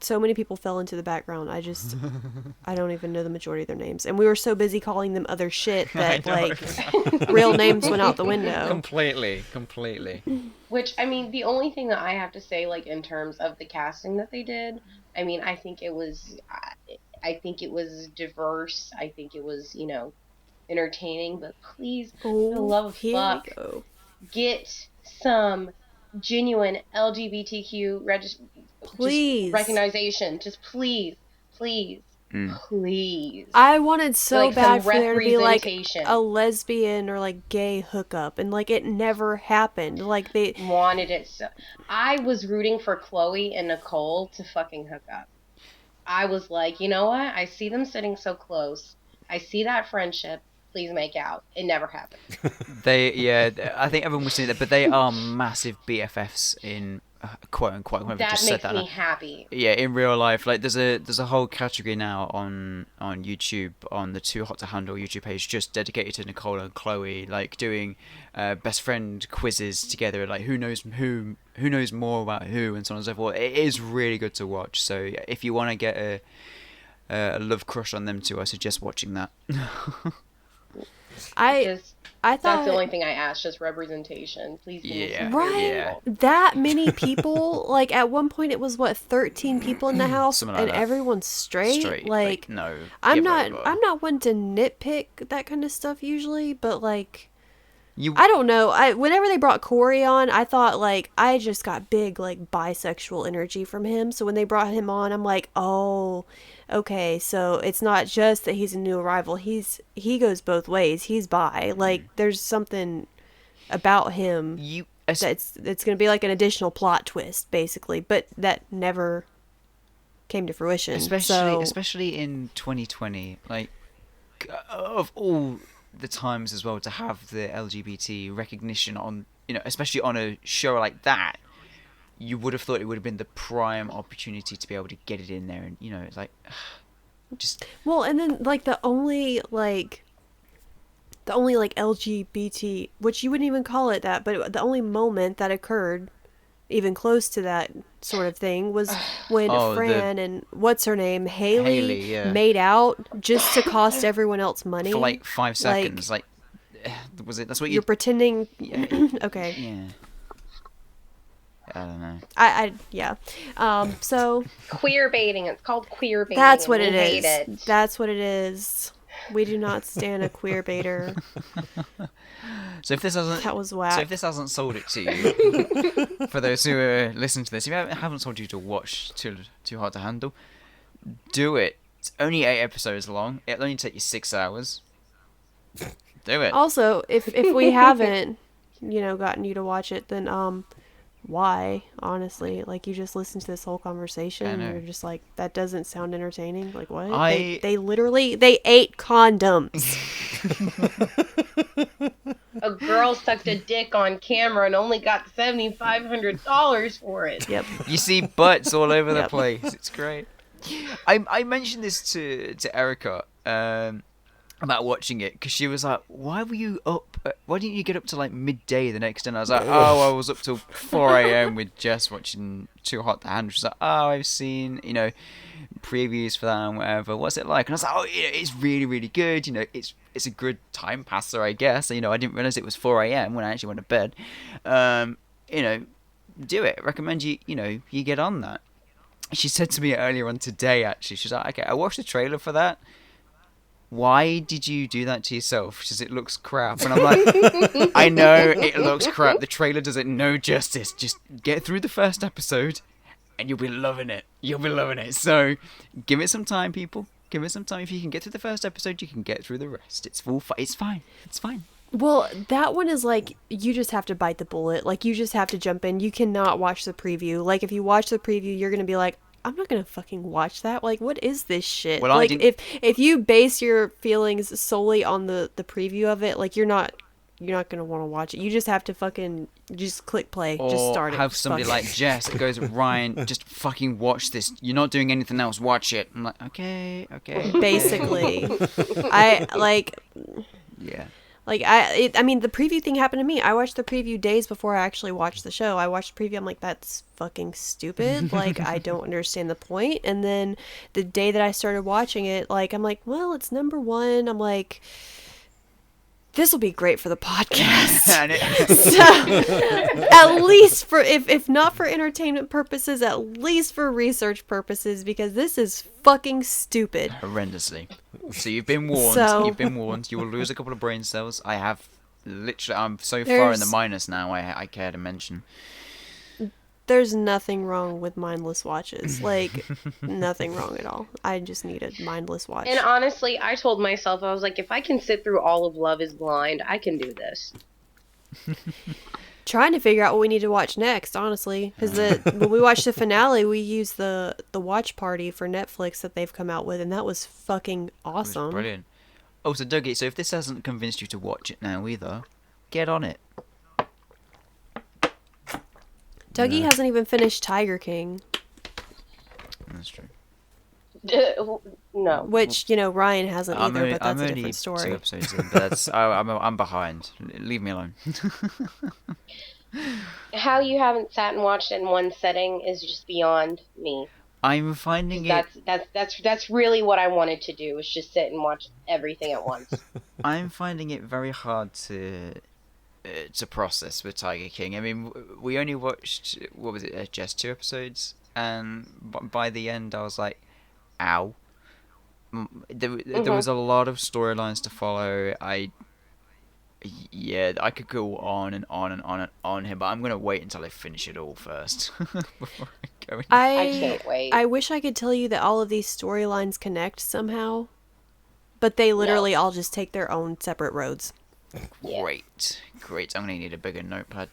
so many people fell into the background. I don't even know the majority of their names. And we were so busy calling them other shit that, like, real names went out the window. Completely. Which, I mean, the only thing that I have to say, like, in terms of the casting that they did, I mean, I think it was diverse. I think it was, entertaining. But please, for the love of fuck, get some genuine LGBTQ please. just recognition. Just please. I wanted so like, bad for there to be like representation. a lesbian or like gay hookup, and like it never happened. Like they wanted it so. I was rooting for Chloe and Nicole to fucking hook up. I was like, you know what? I see them sitting so close. I see that friendship. Please make out. It never happened. I think everyone was saying that, but they are massive BFFs in quote unquote. That just makes said that me happy. Yeah, in real life, like there's a whole category now on YouTube, on the Too Hot to Handle YouTube page, just dedicated to Nicole and Chloe, like doing best friend quizzes together, like who knows more about who, and so on and so forth. It is really good to watch. So if you want to get a love crush on them too, I suggest watching that. I thought that's the only thing I asked, just representation. Please give me some right. That many people, like at one point it was 13 people in the house, and that. Everyone's straight. Like no, I'm not one to nitpick that kind of stuff usually, but like I don't know. Whenever they brought Corey on, I thought like I just got big like bisexual energy from him. So when they brought him on, I'm like, oh, okay. So it's not just that he's a new arrival. He goes both ways. He's bi. Like there's something about him it's gonna be like an additional plot twist, basically. But that never came to fruition. Especially in 2020, like of all the times as well, to have the LGBT recognition on, especially on a show like that, you would have thought it would have been the prime opportunity to be able to get it in there, and it's like just and then like the only LGBT, which you wouldn't even call it that, but the only moment that occurred even close to that sort of thing was when Fran and what's her name, Haley made out just to cost everyone else money for like 5 seconds. Like was it? That's what you're pretending. Okay. Yeah. I don't know. So queer baiting. It's called queer baiting. That's what it is. That's what it is. We do not stand a queer baiter. So if this hasn't sold it to you, for those who are listening to this, if it haven't sold you to watch Too Hard to Handle, do it. It's only 8 episodes long. It'll only take you 6 hours. Do it. Also, if we haven't, gotten you to watch it, then why? Honestly, like you just listened to this whole conversation and you're just like, that doesn't sound entertaining. Like what? They literally ate condoms. A girl sucked a dick on camera and only got $7,500 for it. Yep. You see butts all over the place. It's great. I mentioned this to Erica about watching it, because she was like, why were you up? Why didn't you get up to like midday the next day? And I was like, I was up till 4 a.m. with Jess watching Too Hot to Handle. She's like, I've seen, previews for that and whatever. What's it like? And I was like, it's really, really good. It's a good time passer, I guess. I didn't realize it was 4 a.m. when I actually went to bed. Do it. Recommend you get on that. She said to me earlier on today, actually, she's like, okay, I watched the trailer for that. Why did you do that to yourself? She says, it looks crap. And I'm like, I know it looks crap. The trailer does it no justice. Just get through the first episode and you'll be loving it. You'll be loving it. So give it some time, people. Give it some time. If you can get through the first episode, you can get through the rest. It's fine. It's fine. Well, that one is like, you just have to bite the bullet. Like, you just have to jump in. You cannot watch the preview. Like, if you watch the preview, you're going to be like, I'm not gonna fucking watch that. Like, what is this shit? Well, like, if you base your feelings solely on the preview of it, like, you're not gonna want to watch it. You just have to fucking just click play, or just start it. Have somebody like Jess that goes, Ryan, just fucking watch this. You're not doing anything else. Watch it. I'm like, okay. Basically, I like. Yeah. Like, I mean, the preview thing happened to me. I watched the preview days before I actually watched the show. I watched the preview. I'm like, that's fucking stupid. Like, I don't understand the point. And then the day that I started watching it, like, I'm like, well, it's number one. I'm like, this will be great for the podcast. So, at least for, if not for entertainment purposes, at least for research purposes, because this is fucking stupid. Horrendously. So you've been warned. So- You've been warned. You will lose a couple of brain cells. I have literally. I'm so far in the There's- minus now. I care to mention. There's nothing wrong with mindless watches. Like, nothing wrong at all. I just need a mindless watch. And honestly, I told myself, I was like, if I can sit through all of Love is Blind, I can do this. Trying to figure out what we need to watch next, honestly. Because when we watched the finale, we used the watch party for Netflix that they've come out with, and that was fucking It was awesome. brilliant. Oh, so Dougie, so if this hasn't convinced you to watch it now either, get on it. Dougie hasn't even finished Tiger King, That's true. No. which, Ryan hasn't either, but that's a only different 2 story. episodes in, but that's I'm behind. Leave me alone. How you haven't sat and watched it in one setting is just beyond me. I'm finding it. That's really what I wanted to do, was just sit and watch everything at once. I'm finding it very hard to process with Tiger King. I mean, we only watched, what was it, just 2 episodes, and by the end I was like, ow. There was a lot of storylines to follow. I could go on and on and on and on here, but I'm gonna wait until I finish it all first before I go in. I can't wait. I wish I could tell you that all of these storylines connect somehow, but they literally all just take their own separate roads. Yeah. Great. I'm gonna need a bigger notepad.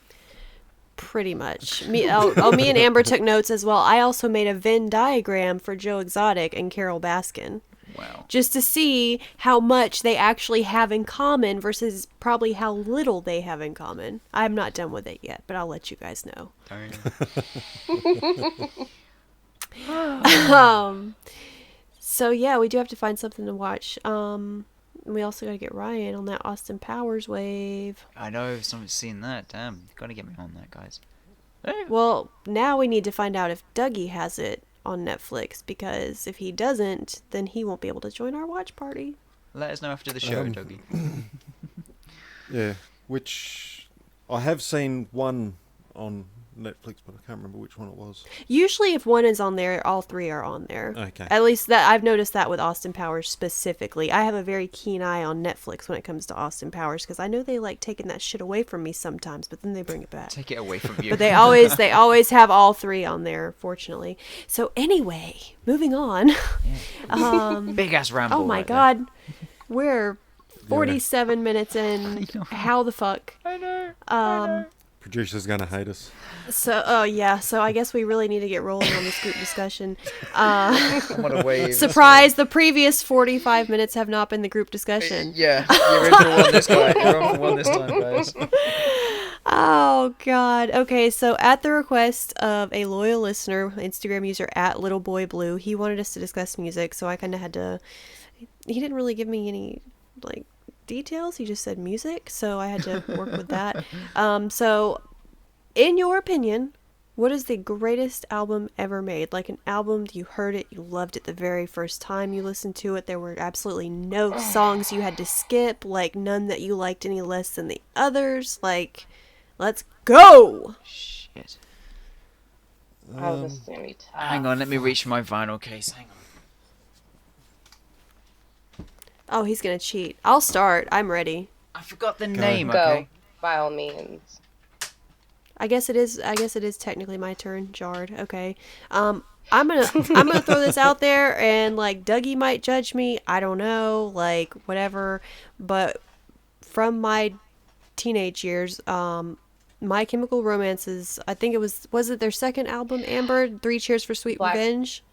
Pretty much. Me and Amber took notes as well. I also made a Venn diagram for Joe Exotic and Carol Baskin, Wow. just to see how much they actually have in common versus probably how little they have in common. I'm not done with it yet, but I'll let you guys know. So yeah, we do have to find something to watch. We also got to get Ryan on that Austin Powers wave. I know someone's seen that. Damn, gotta get me on that, guys. Well, now we need to find out if Dougie has it on Netflix, because if he doesn't, then he won't be able to join our watch party. Let us know after the show, Dougie. Yeah, which I have seen one on Netflix, but I can't remember which one it was. Usually if one is on there, all three are on there. Okay. At least that I've noticed that with Austin Powers specifically. I have a very keen eye on Netflix when it comes to Austin Powers, because I know they like taking that shit away from me sometimes, but then they bring it back. Take it away from you. But they always have all three on there, fortunately. So anyway, moving on. Big ass ramble. Oh my right god. We're 47 minutes in. How the fuck? I know. Producer's gonna hate us. So I guess we really need to get rolling on this group discussion. What a wave. Surprise, the previous 45 minutes have not been the group discussion. Yeah, you're in for one this time. You're on for one this time, guys. Oh god. Okay, so at the request of a loyal listener, Instagram user @littleboyblue, he wanted us to discuss music, so I kind of had to. He didn't really give me any details. He just said music, so I had to work with that. So, in your opinion, what is the greatest album ever made? Like an album, you heard it, you loved it the very first time you listened to it. There were absolutely no songs you had to skip, none that you liked any less than the others. Let's go! Shit. Oh, this is gonna be tough. Hang on, let me reach for my vinyl case. Hang on. Oh, he's gonna cheat. I'll start. I'm ready. I forgot the name, Go, okay? by all means. I guess it is technically my turn, Jard. Okay. I'm gonna throw this out there, and Dougie might judge me. I don't know, whatever. But from my teenage years, My Chemical Romance's, I think was it their second album, Amber? 3 Cheers for Sweet Revenge.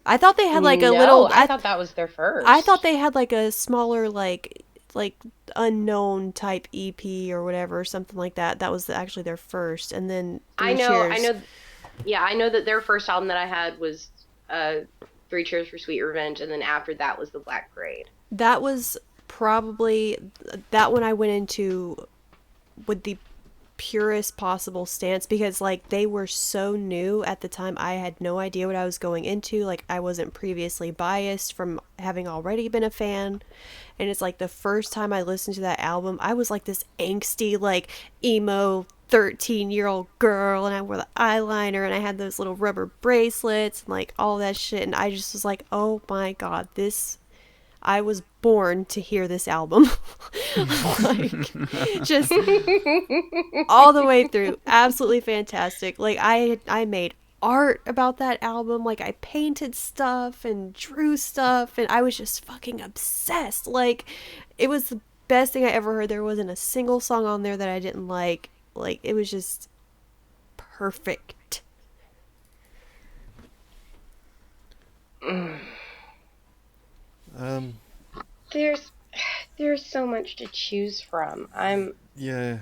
I thought they had I thought that was their first. I thought they had a smaller unknown type EP or whatever, something like that. That was actually their first, and then I know. Yeah, I know that their first album that I had was 3 Cheers for Sweet Revenge, and then after that was the Black Parade. That was probably that one I went into with the purest possible stance, because like they were so new at the time. I had no idea what I was going into. Like I wasn't previously biased from having already been a fan, and it's like the first time I listened to that album, I was like this angsty like emo 13-year-old girl, and I wore the eyeliner and I had those little rubber bracelets and like all that shit, and I just was like, oh my god, this, I was born to hear this album. Like, just all the way through. Absolutely fantastic. Like, I made art about that album. Like, I painted stuff and drew stuff, and I was just fucking obsessed. Like, it was the best thing I ever heard. There wasn't a single song on there that I didn't like. Like, it was just perfect. There's so much to choose from. Yeah.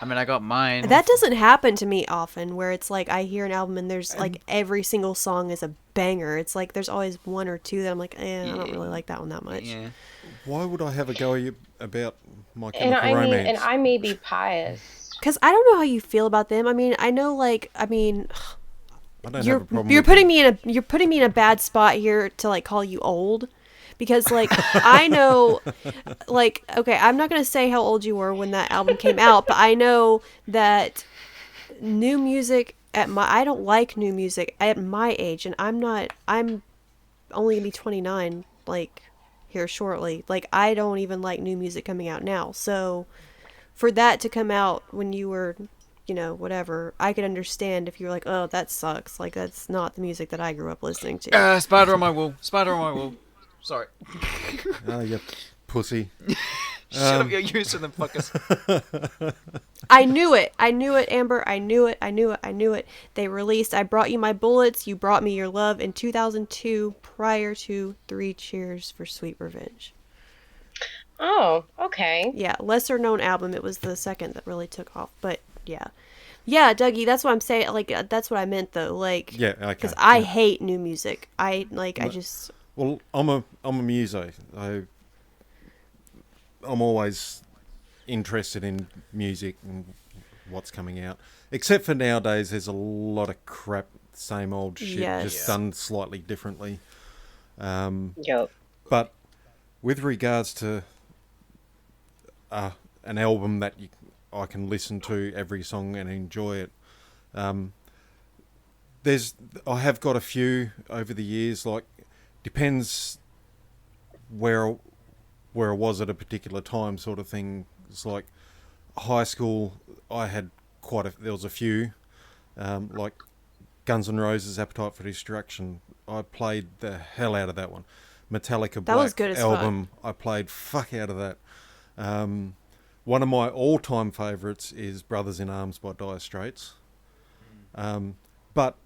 I mean, I got mine. That doesn't happen to me often, where it's like I hear an album and there's like every single song is a banger. It's like there's always one or two that I'm like, I don't really like that one that much. Yeah. Why would I have a go about My and Chemical Romance? and I may be pious. Because I don't know how you feel about them. I mean, I know, like, I mean, I don't have a problem you're with putting them. me in a bad spot here to like call you old, because like I know, like, okay, I'm not gonna say how old you were when that album came out, but I know that new music I don't like new music at my age, and I'm only gonna be 29 like here shortly. Like, I don't even like new music coming out now, so for that to come out when you were, you know, whatever, I could understand if you were like, oh, that sucks. Like, that's not the music that I grew up listening to. Spider on my wall. Spider on my wall. Sorry. Oh, you pussy. Shut up, you're used to them fuckers. I knew it, Amber. I knew it. They released I Brought You My Bullets, You Brought Me Your Love in 2002, prior to 3 Cheers for Sweet Revenge. Oh, okay. Yeah, lesser known album. It was the second that really took off, but yeah. Yeah, Dougie, that's what I'm saying. Like, that's what I meant, though. Like, Yeah, okay. because I hate new music. I just... Well, I'm a muso. I'm always interested in music and what's coming out. Except for nowadays, there's a lot of crap, same old shit, just done slightly differently. Yep. But with regards to an album that I can listen to every song and enjoy it, I have got a few over the years. Like, depends where I was at a particular time, sort of thing. It's like high school. I had there was a few, like Guns N' Roses' Appetite for Destruction. I played the hell out of that one. Metallica Black was good as album. I played fuck out of that. One of my all-time favourites is Brothers in Arms by Dire Straits. But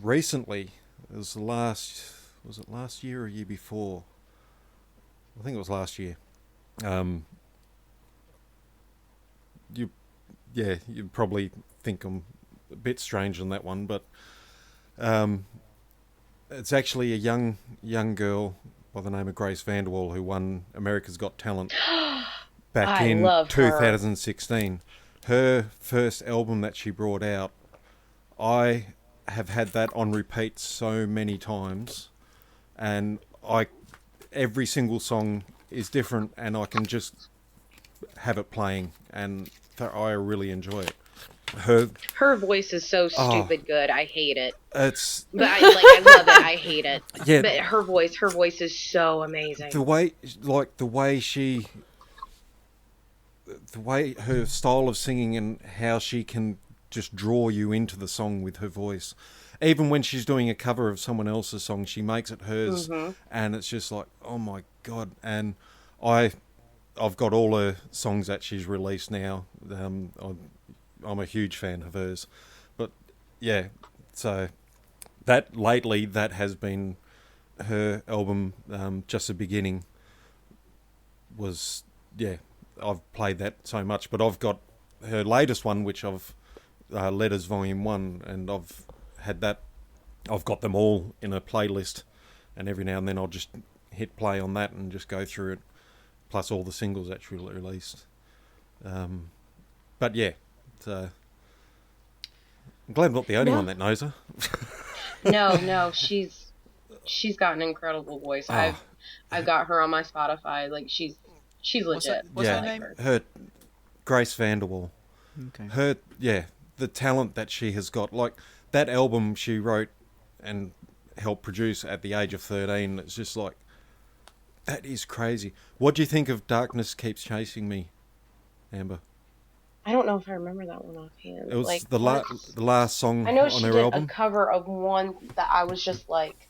recently, was it last year or year before? I think it was last year. You probably think I'm a bit strange on that one, but it's actually a young girl by the name of Grace Vanderwall who won America's Got Talent back in 2016. Her first album that she brought out, I have had that on repeat so many times, and every single song is different, and I can just have it playing, and I really enjoy it. Her voice is so stupid good. I hate it. But I love it. I hate it. Yeah. But her voice is so amazing. The way her style of singing and how she can just draw you into the song with her voice. Even when she's doing a cover of someone else's song, she makes it hers, and it's just like, oh my god. And I've got all her songs that she's released now. I'm a huge fan of hers. But yeah, so that lately, that has been her album, Just the Beginning. I've played that so much, but I've got her latest one, which I've Letters Volume 1, and I've had that. I've got them all in a playlist, and every now and then I'll just hit play on that and just go through it. plus all the singles that she released. But yeah, so I'm glad I'm not the only one that knows her. No, she's got an incredible voice. Oh. I've got her on my Spotify. Like she's legit. What's Yeah. her name? Her Grace Vanderwall. Okay. Her, the talent that she has got. Like that album she wrote and helped produce at the age of 13. It's just like, that is crazy. What do you think of Darkness Keeps Chasing Me, Amber? I don't know if I remember that one offhand. It was like, the last song I know on she her did album. a cover of one that I was just like,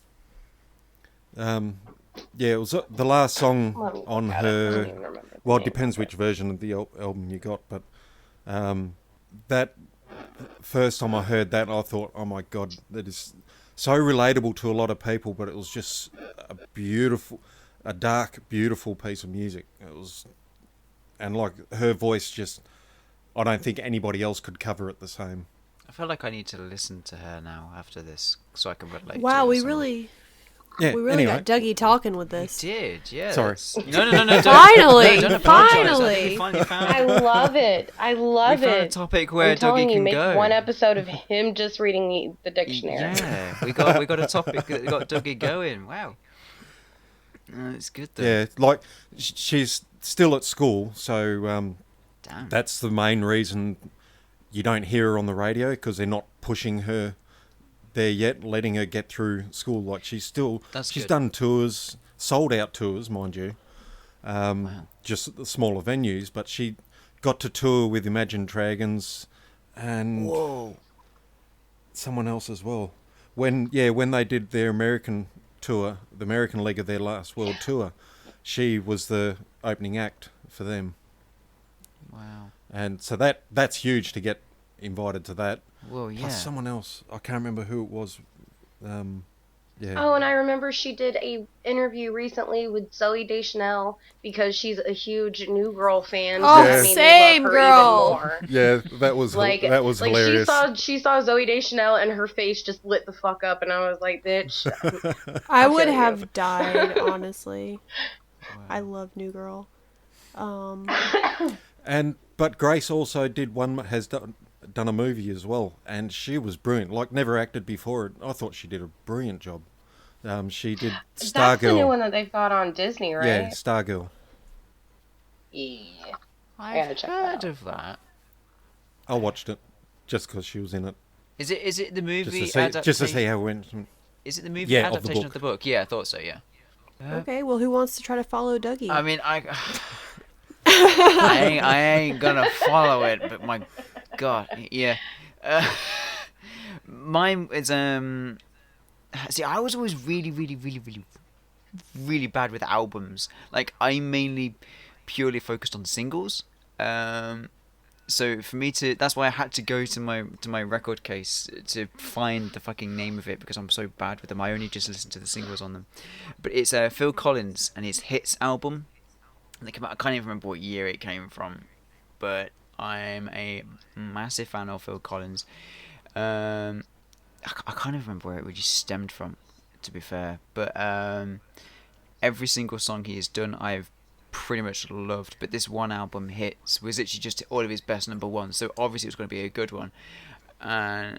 Yeah, it was the last song on I don't her. even remember the Well, it name depends of it. which version of the album you got, but that first time I heard that, I thought, oh my God, that is so relatable to a lot of people, but it was just a dark, beautiful piece of music. It was, and like her voice just, I don't think anybody else could cover it the same. I feel like I need to listen to her now after this so I can relate. Wow, to her we somewhat. really Yeah, got Dougie talking with this. We did, yeah. Sorry. No. Don't- Finally, don't apologise. I think finally. we finally found. I love it. I love we found a it. topic where I'm telling Dougie you, can make go. one episode of him just reading the dictionary. Yeah, we got a topic that got Dougie going. Wow. It's good though. Yeah, like she's still at school, so Damn. that's the main reason you don't hear her on the radio, because they're not pushing her there yet, letting her get through school. Like she's That's good. done tours, sold out tours, mind you, just at the smaller venues, but she got to tour with Imagine Dragons and Whoa. someone else as well. When they did their American tour, the American leg of their last world tour, she was the opening act for them. Wow. And so that's huge to get invited to that. Whoa, yeah. Plus someone else, I can't remember who it was. Yeah. Oh, and I remember she did a interview recently with Zoe Deschanel because she's a huge New Girl fan. Oh, That made me same love her girl. even more. Yeah, that was hilarious. She saw Zoe Deschanel and her face just lit the fuck up, and I was like, bitch. I I'll would show you. have died, honestly. Wow. I love New Girl. But Grace also has done a movie as well, and she was brilliant. Like, never acted before. I thought she did a brilliant job. She did Stargirl. That's the new one that they've got on Disney, right? Yeah, Stargirl. Yeah. I've gotta check heard that out. of that. I watched it just because she was in it. Is it the movie Just to see how it went. Is it the movie Yeah, of the adaptation of book. the book? Yeah, I thought so. Yeah. Okay, well, who wants to try to follow Dougie? I mean, I ain't gonna follow it, but my God, yeah. Mine is See, I was always really, really, really, really, really bad with albums. Like, I mainly purely focused on singles. So for me that's why I had to go to my record case to find the fucking name of it, because I'm so bad with them. I only just listen to the singles on them. But it's Phil Collins and his Hits album. They came out, I can't even remember what year it came from, but I'm a massive fan of Phil Collins. I can't even remember where it really stemmed from, to be fair. But every single song he has done, I've pretty much loved. But this one album, Hits, was literally just all of his best number ones. So obviously it was going to be a good one. And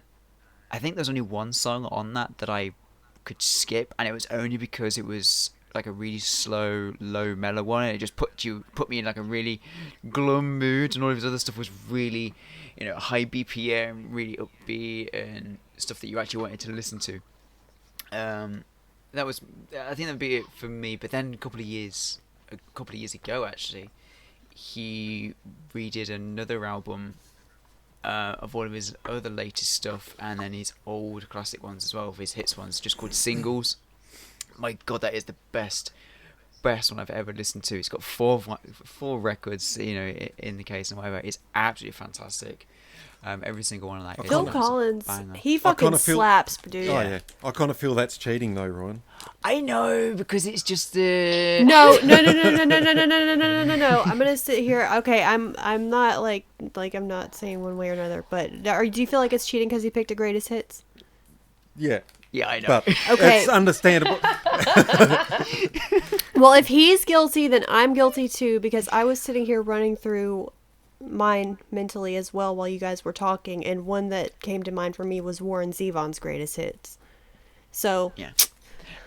I think there's only one song on that I could skip, and it was only because it was like a really slow, low mellow one, and it just put me in like a really glum mood, and all of his other stuff was really, high BPM, really upbeat, and stuff that you actually wanted to listen to. I think that'd be it for me. But then a couple of years ago, actually, he redid another album of all of his other latest stuff, and then his old classic ones as well, of his hits ones, just called Singles. My God, that is the best one I've ever listened to. It's got four records, in the case and whatever. It's absolutely fantastic. Every single one of that. Phil is Collins, banger. he fucking slaps, dude. Oh yeah, I kind of feel that's cheating though, Ryan. I know, because it's just the No. I'm gonna sit here. Okay, I'm not like I'm not saying one way or another, but do you feel like it's cheating because he picked the greatest hits? Yeah, Yeah, I know. But Okay. it's understandable. Well, if he's guilty, then I'm guilty too, because I was sitting here running through mine mentally as well while you guys were talking, and one that came to mind for me was Warren Zevon's greatest hits. So Yeah.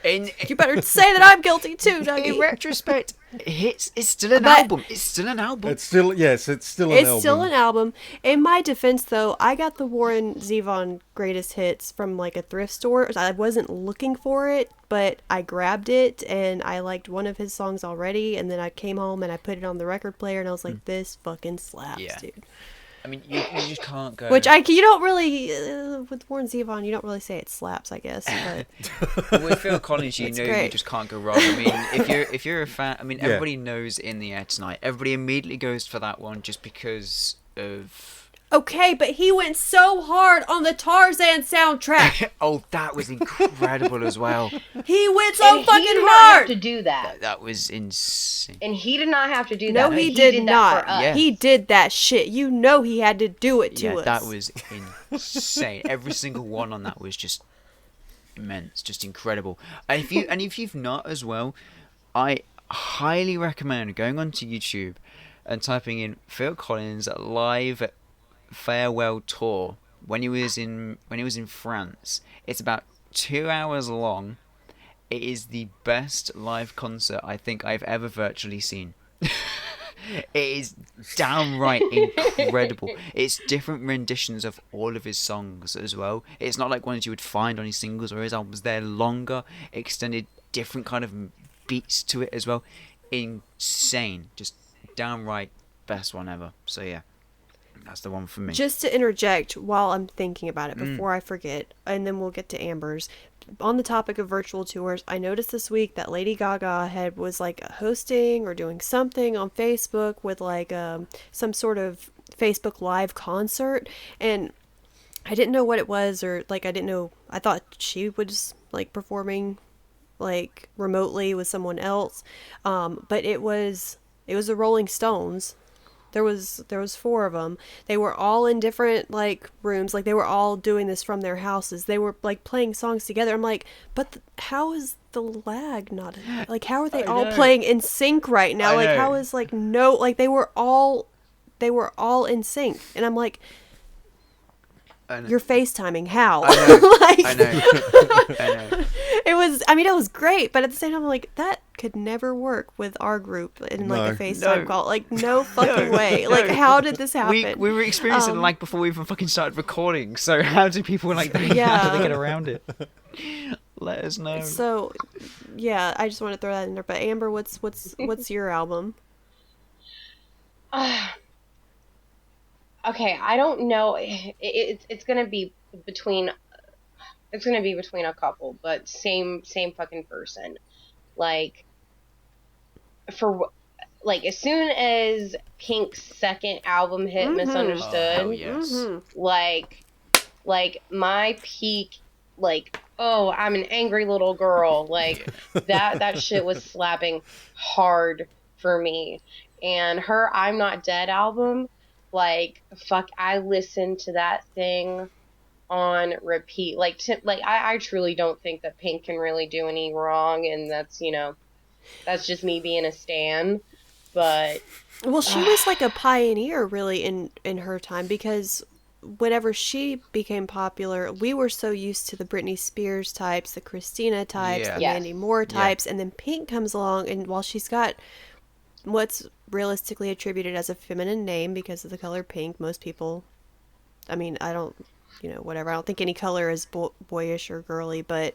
In you better say that I'm guilty too, Dougie. retrospect, it's still an But- album. It's still an album. It's still an It's album. still an album. In my defense, though, I got the Warren Zevon greatest hits from like a thrift store. I wasn't looking for it, but I grabbed it and I liked one of his songs already. And then I came home and I put it on the record player and I was like, "This fucking slaps, Yeah. dude." I mean, you just can't go. Which you don't really with Warren Zevon, you don't really say it slaps, I guess. But With Phil Collins, you It's know you great. just can't go wrong. I mean, if you're a fan, I mean, Yeah. everybody knows In the Air Tonight. Everybody immediately goes for that one just because of. okay, but he went so hard on the Tarzan soundtrack. Oh, that was incredible as well. He went so And fucking he did not have hard. to do that. That was insane. And he did not have to do No, that. he did that not. for us. Yeah. He did that shit. You know he had to do it to Yeah, us. that was insane. Every single one on that was just immense, just incredible. And if you've not as well, I highly recommend going onto YouTube and typing in Phil Collins live farewell tour when he was in France. It's about 2 hours long. It is the best live concert I think I've ever virtually seen. It is downright incredible. It's different renditions of all of his songs as well. It's not like ones you would find on his singles or his albums. They're longer, extended, different kind of beats to it as well. Insane. Just downright best one ever. So yeah, that's the one for me. Just to interject while I'm thinking about it before I forget, and then we'll get to Amber's. On the topic of virtual tours, I noticed this week that Lady Gaga was like hosting or doing something on Facebook with like some sort of Facebook Live concert, and I didn't know what it was, or like I thought she was like performing like remotely with someone else, but it was the Rolling Stones. There was 4 of them. They were all in different like rooms. Like they were all doing this from their houses. They were like playing songs together. I'm like, but how is the lag not like? How are they all playing in sync right now? I Like know. how is like no like they were all in sync. And I'm like, you're FaceTiming. How? I know. Like, I know. I know. it was great, but at the same time, I'm like, that could never work with our group in like a No. FaceTime No. call. Like, no fucking No. way. Like, No. how did this happen? We were experiencing lag before we even fucking started recording. So how do people like that? Yeah. How do they get around it? Let us know. So, yeah, I just want to throw that in there. But Amber, what's your album? Okay, I don't know. It's gonna be between. It's gonna be between a couple, but same fucking person. Like, as soon as Pink's second album hit, Misunderstood, hell yes. like my peak, like, oh, I'm an angry little girl, like that shit was slapping hard for me. And her I'm Not Dead album, like, fuck, I listened to that thing on repeat. Like, I truly don't think that Pink can really do any wrong, and that's just me being a stan. But Well, she was like a pioneer, really, in her time, because whenever she became popular, we were so used to the Britney Spears types, the Christina types, Yeah. the Yes. Mandy Moore Yeah. types, and then Pink comes along, and while she's got what's realistically attributed as a feminine name because of the color pink, most people, I mean, I don't, whatever, I don't think any color is boyish or girly, but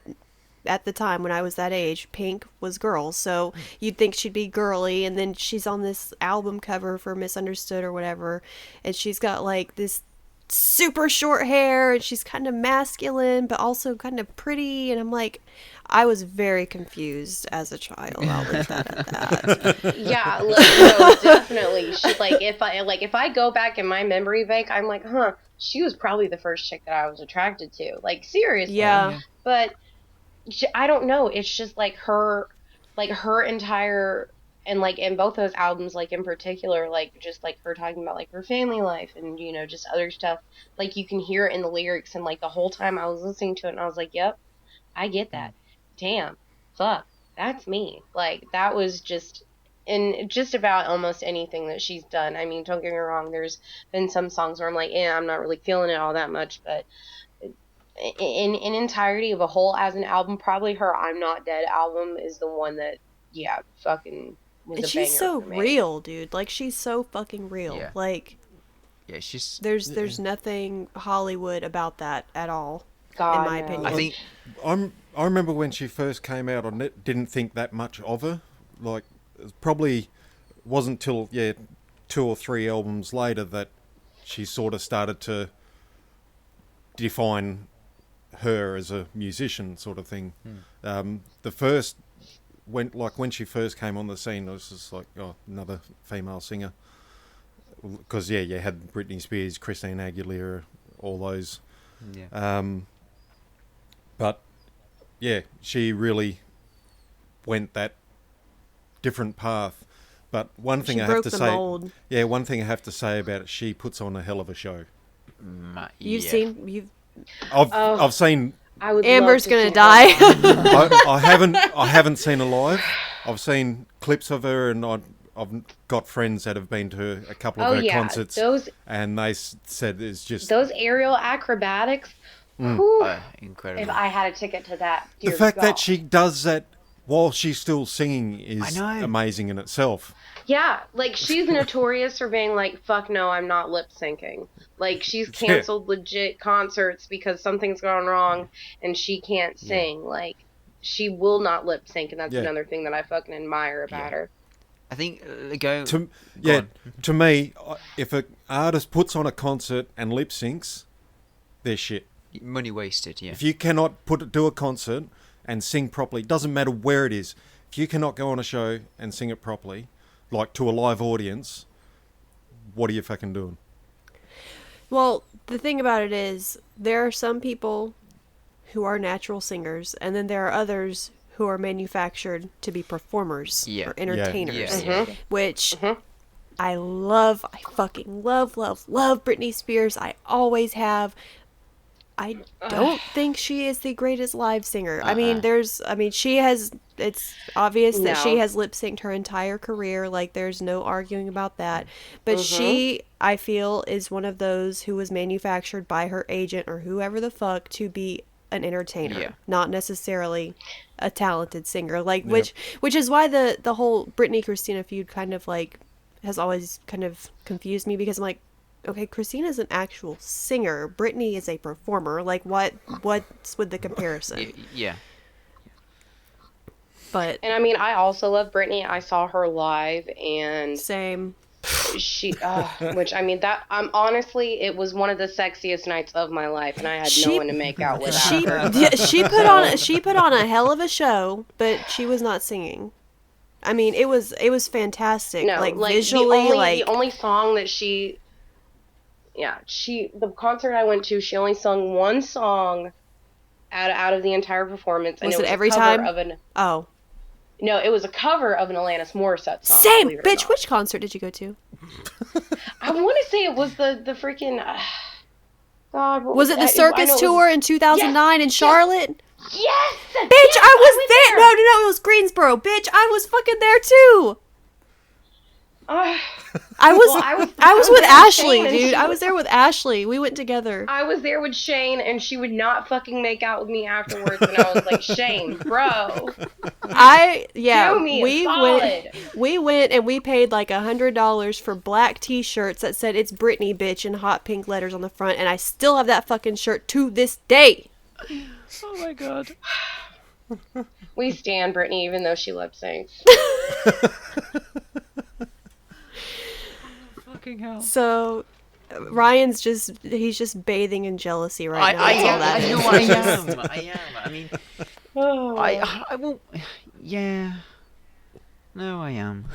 at the time when I was that age, pink was girls, so you'd think she'd be girly, and then she's on this album cover for Misunderstood or whatever, and she's got like this super short hair, and she's kind of masculine but also kind of pretty, and I'm like, I was very confused as a child. I'll leave that at that. yeah, no, definitely. She, if I go back in my memory bank, I'm like, huh, she was probably the first chick that I was attracted to. Like, seriously. Yeah. But I don't know. It's just like her entire, and like in both those albums, like in particular, like just like her talking about like her family life and just other stuff. Like you can hear it in the lyrics, and like the whole time I was listening to it, and I was like, yep, I get that. Damn. Fuck. That's me. Like, that was just in just about almost anything that she's done. I mean, don't get me wrong, there's been some songs where I'm like, yeah, I'm not really feeling it all that much, but in entirety of a whole as an album, probably her I'm Not Dead album is the one that, yeah, fucking was And a she's banger so for me. real, dude. Like, she's so fucking real. Yeah. Like, Yeah, she's. there's nothing Hollywood about that at all, God, in my no. opinion. I think. I remember when she first came out, didn't think that much of her. Like, it probably wasn't till 2 or 3 albums later that she sort of started to define her as a musician, sort of thing. The first when she first came on the scene, it was just like, oh, another female singer. Because you had Britney Spears, Christina Aguilera, all those. Yeah. But yeah, she really went that different path. But one thing She I have broke to the say, mold. one thing I have to say about it, she puts on a hell of a show. You've I've seen. I would Amber's love to gonna see die. her. I haven't seen her live. I've seen clips of her, and I've got friends that have been to a couple of her concerts, and they said it's just those aerial acrobatics. Incredible. If I had a ticket to that, the dear fact God. that she does that while she's still singing is I know. amazing in itself. Yeah, like, she's notorious for being like, fuck no, I'm not lip syncing. Like, she's canceled legit concerts because something's gone wrong and she can't sing. Like, she will not lip sync, and that's another thing that I fucking admire about her. I think To me, if an artist puts on a concert and lip syncs, they're shit. money wasted. Yeah. If you cannot do a concert and sing properly, doesn't matter where it is. If you cannot go on a show and sing it properly, like to a live audience, what are you fucking doing? Well, the thing about it is, there are some people who are natural singers, and then there are others who are manufactured to be performers or entertainers, which I love. I fucking love Britney Spears. I always have. I don't think she is the greatest live singer. I mean, she has, it's obvious that she has lip synced her entire career. Like, there's no arguing about that. But she, I feel, is one of those who was manufactured by her agent or whoever the fuck to be an entertainer, not necessarily a talented singer. Like, which is why the whole Britney Christina feud kind of like has always kind of confused me, because I'm like, okay, Christina's an actual singer. Britney is a performer. Like, what's with the comparison? Yeah. But And I mean, I also love Britney. I saw her live, and same. she, which, I mean, that, honestly, it was one of the sexiest nights of my life, and I had no one to make out with after. She put on a hell of a show, but she was not singing. I mean, it was fantastic. No, like the visually, only song that the concert I went to, she only sung one song out of the entire performance. And Was it was every a cover time? No, it was a cover of an Alanis Morissette song. Same, bitch. Which concert did you go to? I want to say it was the freaking. God, what was it the circus tour in 2009 in Charlotte? Yes, bitch, I was there. No, it was Greensboro, bitch. I was fucking there too. I was with Ashley, dude. I was there with Ashley. We went together. I was there with Shane, and she would not fucking make out with me afterwards. And I was like, Shane, bro. We went and we paid like $100 for black T-shirts that said "It's Britney, bitch" in hot pink letters on the front, and I still have that fucking shirt to this day. Oh my god. We stan Britney, even though she lip syncs. Fucking hell. So, Ryan's he's just bathing in jealousy right now. I am. I mean, I won't. Yeah. No, I am.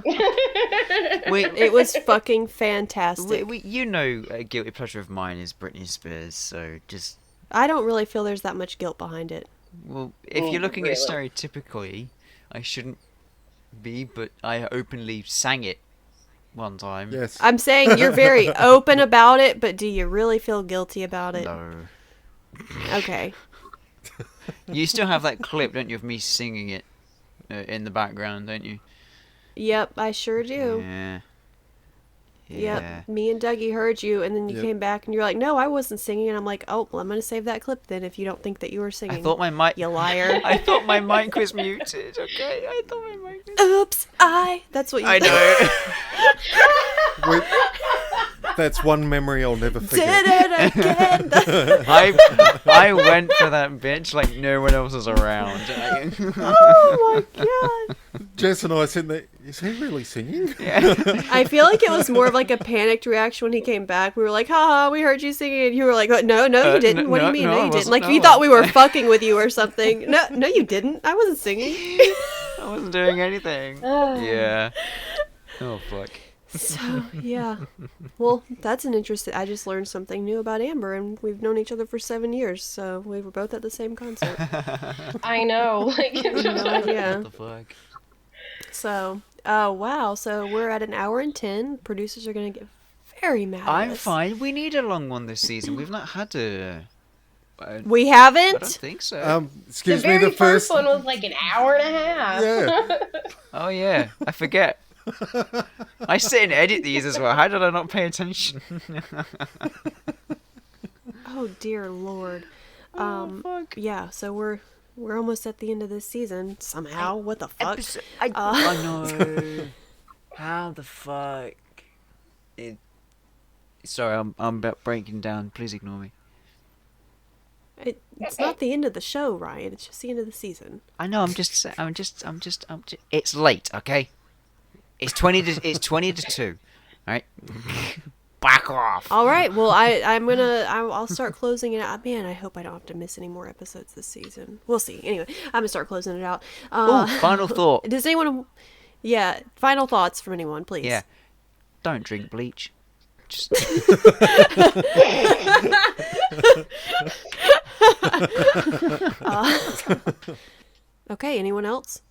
It was fucking fantastic. A guilty pleasure of mine is Britney Spears, so just... I don't really feel there's that much guilt behind it. Well, if you're looking at stereotypically, I shouldn't be, but I openly sang it one time. Yes. I'm saying you're very open about it, but do you really feel guilty about it? No. Okay. You still have that clip, don't you, of me singing it in the background, don't you? Yep, I sure do. Yeah. Yep, me and Dougie heard you, and then you came back and you're like, "No, I wasn't singing." And I'm like, "Oh, well, I'm gonna save that clip then. If you don't think that you were singing, I thought my mic. You liar! I thought my mic was muted. Okay, I thought my mic was. Oops, That's what you. I know. That's one memory I'll never forget. Did it again. I went for that bitch like no one else was around. Oh my god. Jess and I sitting there, is he really singing? Yeah. I feel like it was more of like a panicked reaction when he came back. We were like, haha, we heard you singing. And you were like, no, you didn't. What do you mean? No, you didn't. Like, you thought we were fucking with you or something. No, you didn't. I wasn't singing. I wasn't doing anything. Yeah. Oh, fuck. So, yeah. Well, that's an interesting... I just learned something new about Amber, and we've known each other for 7 years, so we were both at the same concert. I know. Like, No idea. What the fuck? So, wow. So we're at an hour and 10. Producers are going to get very mad at I'm us. fine. We need a long one this season. We've not had a... We I haven't? don't think so. the Excuse me, very the first one was like an hour and a half. Yeah. Oh, yeah. I forget. I sit and edit these as well. How did I not pay attention? Oh, dear Lord. Fuck. Yeah, so we're almost at the end of this season. Somehow. What the fuck? I know. How the fuck? Sorry, I'm about breaking down. Please ignore me. It's not the end of the show, Ryan. It's just the end of the season. I know. I'm just. It's late. Okay. It's 20 to 2. All right. Back off. All right. Well, I'll start closing it out. Man, I hope I don't have to miss any more episodes this season. We'll see. Anyway, I'm gonna start closing it out. Oh, final thought. Does anyone? Yeah. Final thoughts from anyone, please. Yeah. Don't drink bleach. Just. Okay. Anyone else?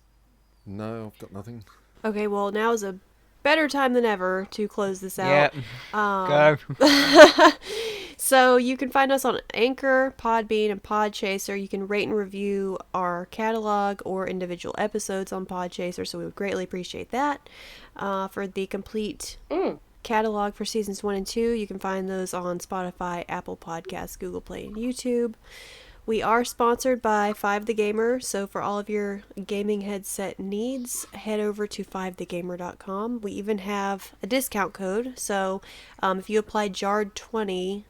No, I've got nothing. Okay. Well, now is a better time than ever to close this out. Yeah. Go. So you can find us on Anchor, Podbean, and Podchaser. You can rate and review our catalog or individual episodes on Podchaser, so we would greatly appreciate that. For the complete catalog for seasons 1 and 2, you can find those on Spotify, Apple Podcasts, Google Play, and YouTube. We are sponsored by 5thegamer, so for all of your gaming headset needs, head over to 5thegamer.com. We even have a discount code, so if you apply JARD20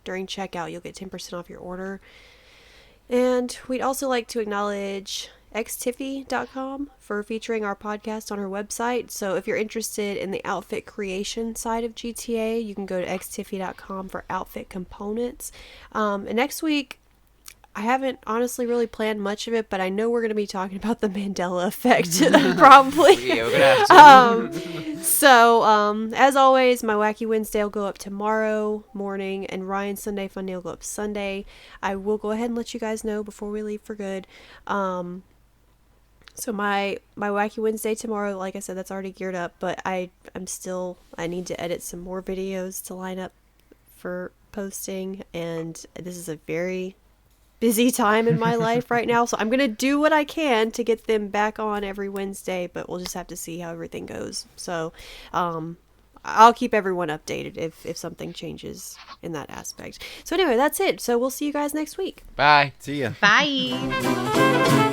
during checkout, you'll get 10% off your order. And we'd also like to acknowledge xtiffy.com for featuring our podcast on her website. So if you're interested in the outfit creation side of GTA, you can go to xtiffy.com for outfit components. And next week, I haven't honestly really planned much of it, but I know we're going to be talking about the Mandela effect, probably. Yeah, we're gonna have to. So, as always, my Wacky Wednesday will go up tomorrow morning, and Ryan's Sunday Fun Day will go up Sunday. I will go ahead and let you guys know before we leave for good. So my Wacky Wednesday tomorrow, like I said, that's already geared up, but I need to edit some more videos to line up for posting, and this is a very busy time in my life right now, so I'm gonna do what I can to get them back on every Wednesday, but we'll just have to see how everything goes. So I'll keep everyone updated if something changes in that aspect. So anyway, that's it. So we'll see you guys next week. Bye. See ya. Bye.